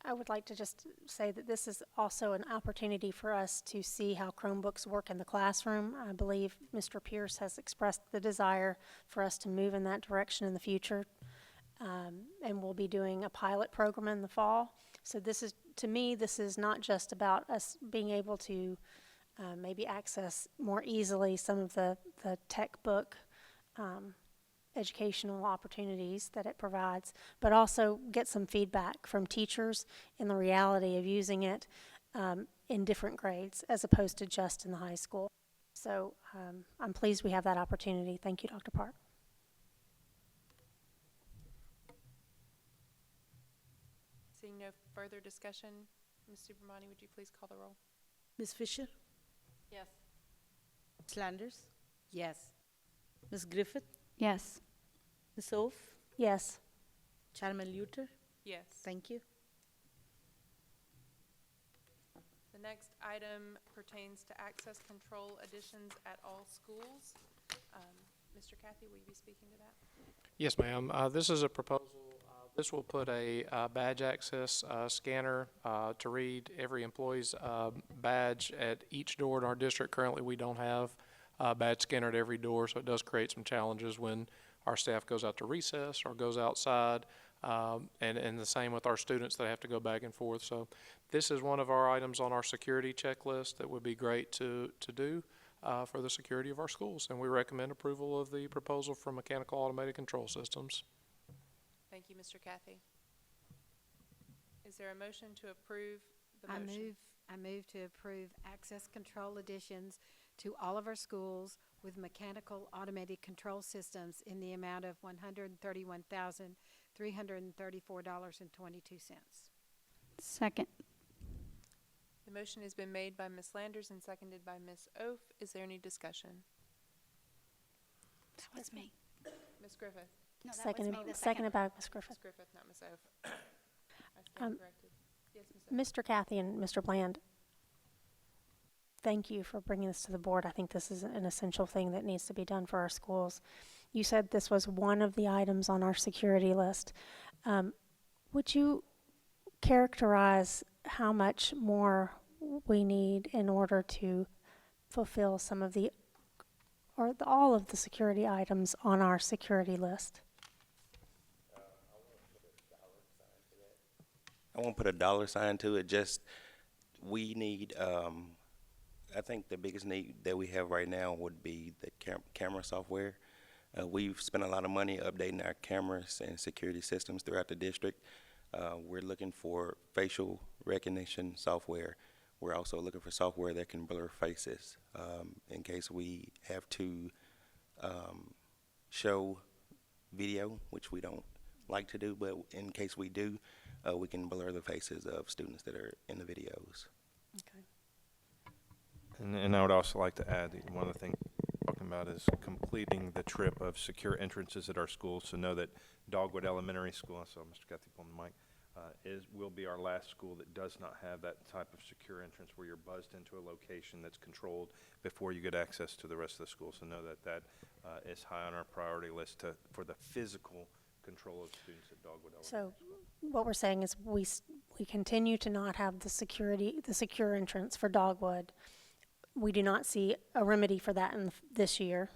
I would like to just say that this is also an opportunity for us to see how Chromebooks work in the classroom. I believe Mr. Pierce has expressed the desire for us to move in that direction in the future. And we'll be doing a pilot program in the fall. So this is, to me, this is not just about us being able to maybe access more easily some of the tech book educational opportunities that it provides, but also get some feedback from teachers in the reality of using it in different grades as opposed to just in the high school. So I'm pleased we have that opportunity. Thank you, Dr. Park. Seeing no further discussion, Ms. Subramani, would you please call the roll? Ms. Fisher? Yes. Ms. Landers? Yes. Ms. Griffith? Yes. Ms. Oaf? Yes. Chairman Luther? Yes. Thank you. The next item pertains to access control additions at all schools. Mr. Cathy, will you be speaking to that? Yes, ma'am. This is a proposal. This will put a badge access scanner to read every employee's badge at each door in our district. Currently, we don't have a badge scanner at every door, so it does create some challenges when our staff goes out to recess or goes outside, and the same with our students that have to go back and forth. So this is one of our items on our security checklist that would be great to do for the security of our schools, and we recommend approval of the proposal for mechanical automated control systems. Thank you, Mr. Cathy. Is there a motion to approve the motion? I move to approve access control additions to all of our schools with mechanical automated control systems in the amount of $131,334.22. Second. The motion has been made by Ms. Landers and seconded by Ms. Oaf. Is there any discussion? That was me. Ms. Griffith? No, that Seconded, was me. The seconded by Ms. Griffith. Ms. Griffith, not Ms. Oaf. I stand corrected. Yes, Ms. Oaf. Mr. Cathy and Mr. Bland, thank you for bringing this to the board. I think this is an essential thing that needs to be done for our schools. You said this was one of the items on our security list. Would you characterize how much more we need in order to fulfill some of the, or all of the security items on our security list? I won't put a dollar sign to it, just we need, I think the biggest need that we have right now would be the camera software. We've spent a lot of money updating our cameras and security systems throughout the district. We're looking for facial recognition software. We're also looking for software that can blur faces in case we have to show video, which we don't like to do, but in case we do, we can blur the faces of students that are in the videos. Okay. And I would also like to add, one of the things we're talking about is completing the trip of secure entrances at our schools. So know that Dogwood Elementary School, I saw Mr. Cathy pulling the mic, will be our last school that does not have that type of secure entrance where you're buzzed into a location that's controlled before you get access to the rest of the school. So know that that is high on our priority list for the physical control of students at Dogwood Elementary. So what we're saying is we continue to not have the secure entrance for Dogwood. We do not see a remedy for that this year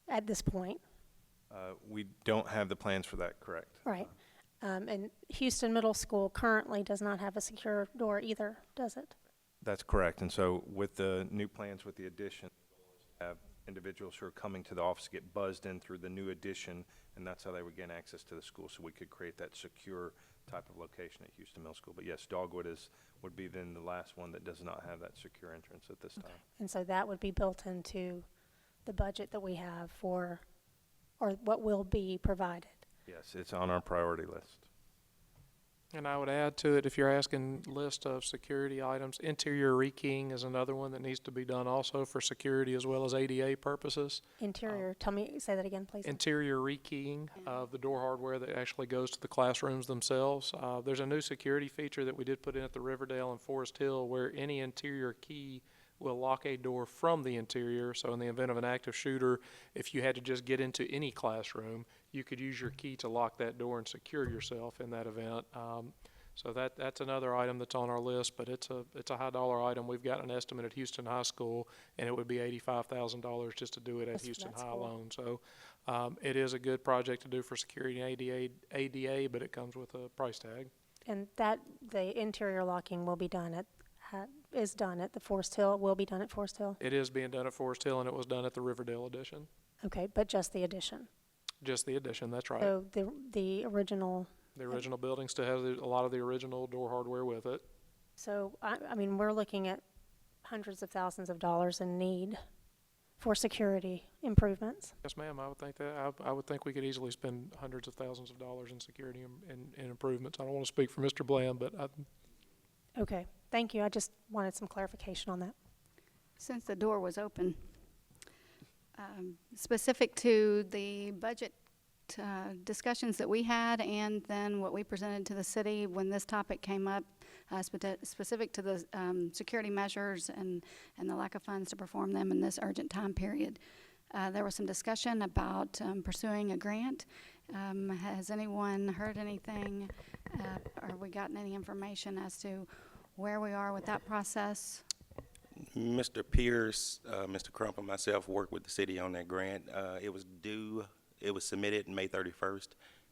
at this point. We don't have the plans for that, correct? Right. And Houston Middle School currently does not have a secure door either, does it? That's correct. And so with the new plans, with the addition, have individuals who are coming to the office get buzzed in through the new addition, and that's how they would gain access to the school. So we could create that secure type of location at Houston Middle School. But yes, Dogwood would be then the last one that does not have that secure entrance at this time. And so that would be built into the budget that we have or what will be provided. Yes, it's on our priority list. And I would add to it, if you're asking list of security items, interior rekeying is another one that needs to be done also for security as well as ADA purposes. Interior, say that again, please. Interior rekeying of the door hardware that actually goes to the classrooms themselves. There's a new security feature that we did put in at the Riverdale and Forest Hill where any interior key will lock a door from the interior. So in the event of an active shooter, if you had to just get into any classroom, you could use your key to lock that door and secure yourself in that event. So that's another item that's on our list, but it's a high dollar item. We've got an estimate at Houston High School, and it would be $85,000 just to do it at Houston High alone. So it is a good project to do for security and ADA, but it comes with a price tag. And the interior locking will be done is done at the Forest Hill, will be done at Forest Hill? It is being done at Forest Hill, and it was done at the Riverdale addition. Okay, but just the addition? Just the addition, that's right. So the original... The original building still has a lot of the original door hardware with it. So, I mean, we're looking at hundreds of thousands of dollars in need for security improvements. Yes, ma'am, I would think that. I would think we could easily spend hundreds of thousands of dollars in security and improvements. I don't want to speak for Mr. Bland, but Okay, thank you. I just wanted some clarification on that. Since the door was open, specific to the budget discussions that we had and then what we presented to the city when this topic came up, specific to the security measures and the lack of funds to perform them in this urgent time period. There was some discussion about pursuing a grant. Has anyone heard anything or we gotten any information as to where we are with that process? Mr. Pierce, Mr. Crump, and myself worked with the city on that grant. It was submitted May 31st.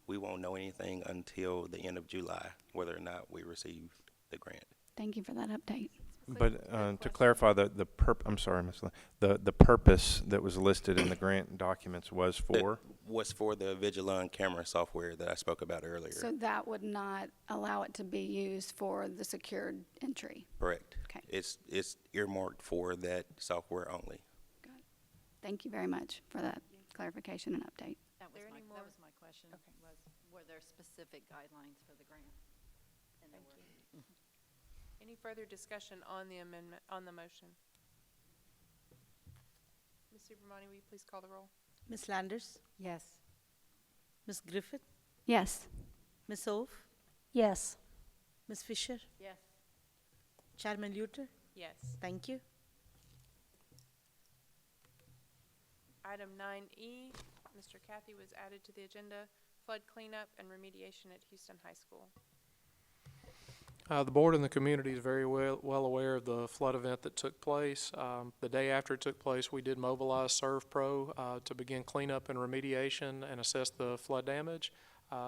We won't know anything until the end of July, whether or not we receive the grant. Thank you for that update. But to clarify, I'm sorry, Ms. The purpose that was listed in the grant documents was for? Was for the Vigilon camera software that I spoke about earlier. So that would not allow it to be used for the secured entry? Correct. Okay. It's earmarked for that software only. Got it. Thank you very much for that clarification and update. That was my question, were there specific guidelines for the grant? And Thank you. Any further discussion on the amendment, on the motion? Ms. Subramani, will you please call the roll? Ms. Landers? Yes. Ms. Griffith? Yes. Ms. Ove? Yes. Ms. Fisher? Yes. Chairman Luter? Yes. Thank you. Item 9E, Mr. Cathy was added to the agenda, flood cleanup and remediation at Houston High School. The board and the community is very well aware of the flood event that took place. The day after it took place, we did mobilize ServPro to begin cleanup and remediation and assess the flood damage.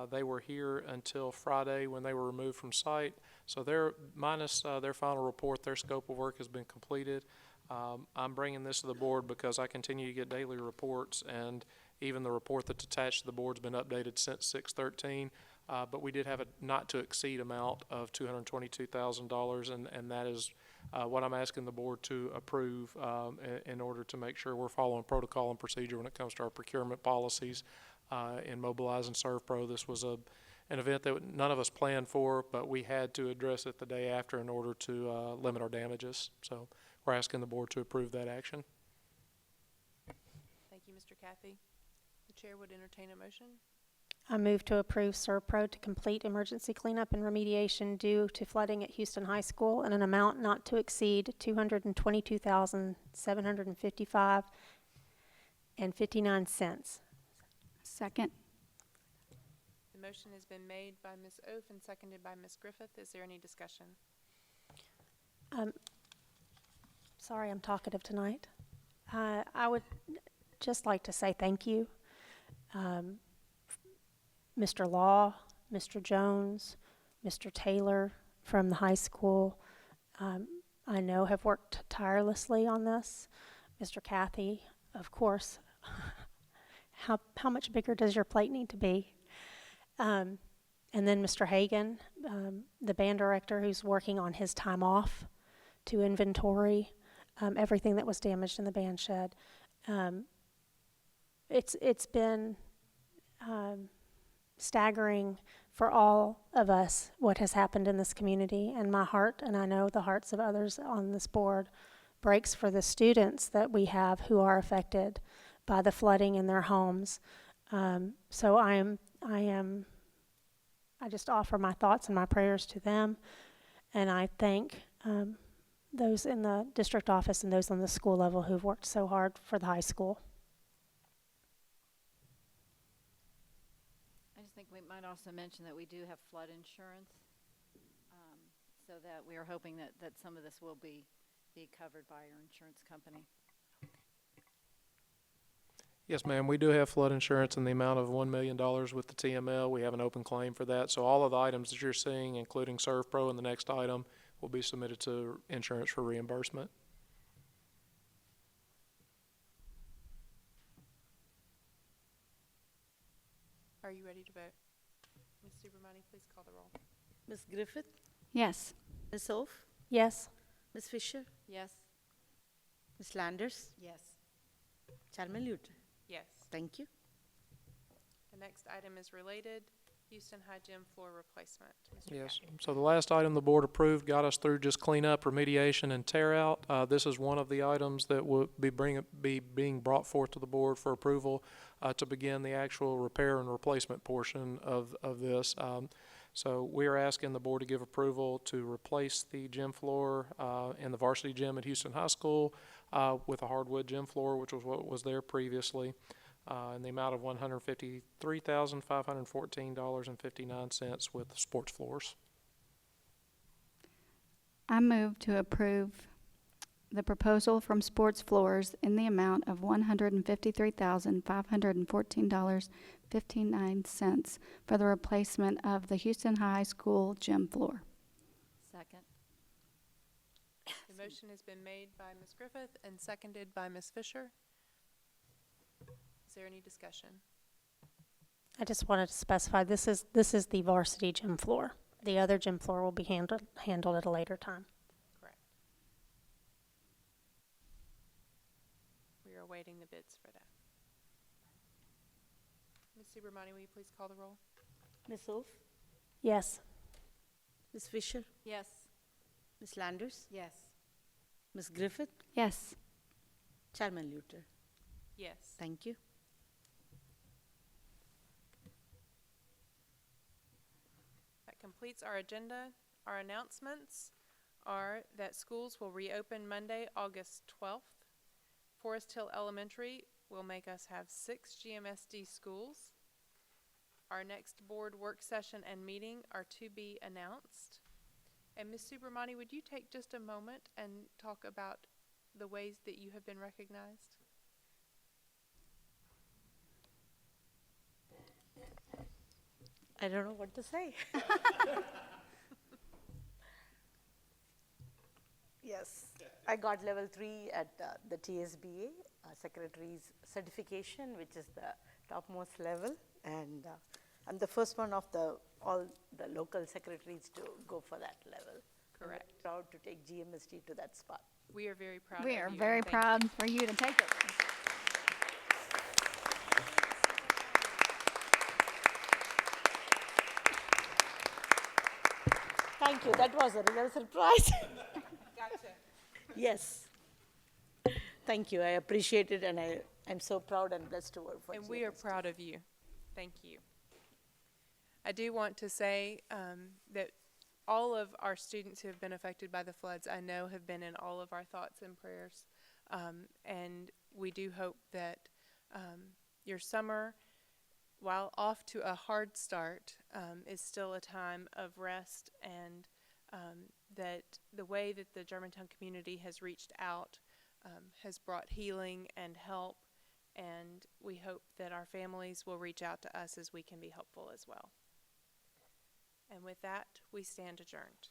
They were here until Friday when they were removed from site. So minus their final report, their scope of work has been completed. I'm bringing this to the board because I continue to get daily reports, and even the report that's attached to the board's been updated since 6/13. But we did have a not to exceed amount of $222,000, and that is what I'm asking the board to approve in order to make sure we're following protocol and procedure when it comes to our procurement policies in mobilizing ServPro. This was an event that none of us planned for, but we had to address it the day after in order to limit our damages. So we're asking the board to approve that action. Thank you, Mr. Kathy. The chair would entertain a motion. I move to approve Servpro to complete emergency cleanup and remediation due to flooding at Houston High School in an amount not to exceed $222,755.59. Second. The motion has been made by Ms. Oaf and seconded by Ms. Griffith. Is there any discussion? Sorry, I'm talkative tonight. I would just like to say thank you. Mr. Law, Mr. Jones, Mr. Taylor from the high school, I know have worked tirelessly on this. Mr. Kathy, of course, how much bigger does your plate need to be? And then Mr. Hagan, the band director who's working on his time off to inventory everything that was damaged in the band shed. It's been staggering for all of us what has happened in this community, and my heart, and I know the hearts of others on this board, breaks for the students that we have who are affected by the flooding in their homes. So I just offer my thoughts and my prayers to them, and I thank those in the district office and those on the school level who've worked so hard for the high school. I just think we might also mention that we do have flood insurance, so that we are hoping that some of this will be covered by our insurance company. Yes, ma'am. We do have flood insurance in the amount of $1 million with the TML. We have an open claim for that. So all of the items that you're seeing, including ServPro and the next item, will be submitted to insurance for reimbursement. Are you ready to vote? Ms. Subramani, please call the roll. Ms. Griffith, Yes. Ms. Oaf, Yes. Ms. Fisher, Yes. Ms. Landers, Yes. Chairman Luter. Yes. Thank you. The next item is related, Houston High Gym floor replacement. Mr. Yes. Kathy. So the last item the board approved got us through just cleanup, remediation, and tear out. This is one of the items that will be being brought forth to the board for approval to begin the actual repair and replacement portion of this. So we are asking the board to give approval to replace the gym floor in the varsity gym at Houston High School with a hardwood gym floor, which was what was there previously, in the amount of $153,514.59 with sports floors. I move to approve the proposal from Sports Floors in the amount of $153,514.59 for the replacement of the Houston High School gym floor. Second. The motion has been made by Ms. Griffith and seconded by Ms. Fisher. Is there any discussion? I just wanted to specify this is the varsity gym floor. The other gym floor will be handled at a later time. Correct. We are awaiting the bids for that. Ms. Subramani, will you please call the roll? Ms. Oaf, Yes. Ms. Fisher, Yes. Ms. Landers, Yes. Ms. Griffith, Yes. Chairman Luter. Yes. Thank you. That completes our agenda. Our announcements are that schools will reopen Monday, August 12th. Forest Hill Elementary will make us have 6 GMSD schools. Our next board work session and meeting are to be announced. And Ms. Subramani, would you take just a moment and talk about the ways that you have been recognized? I don't know what to say. Yes, I got level 3 at the TSBA, Secretary's certification, which is the topmost level, and I'm the first one of all the local secretaries to go for that level. Correct. I'm proud to take GMST to that spot. We are very proud We of are you. very Thank proud for you to take it. Thank you, that was a real surprise. Gotcha. Yes. Thank you, I appreciate it, and I'm so proud and blessed to work for And we are GMSD. proud of you. Thank you. I do want to say that all of our students who have been affected by the floods, I know have been in all of our thoughts and prayers. And we do hope that your summer, while off to a hard start, is still a time of rest, and that the way that the Germantown community has reached out has brought healing and help, and we hope that our families will reach out to us as we can be helpful as well. And with that, we stand adjourned.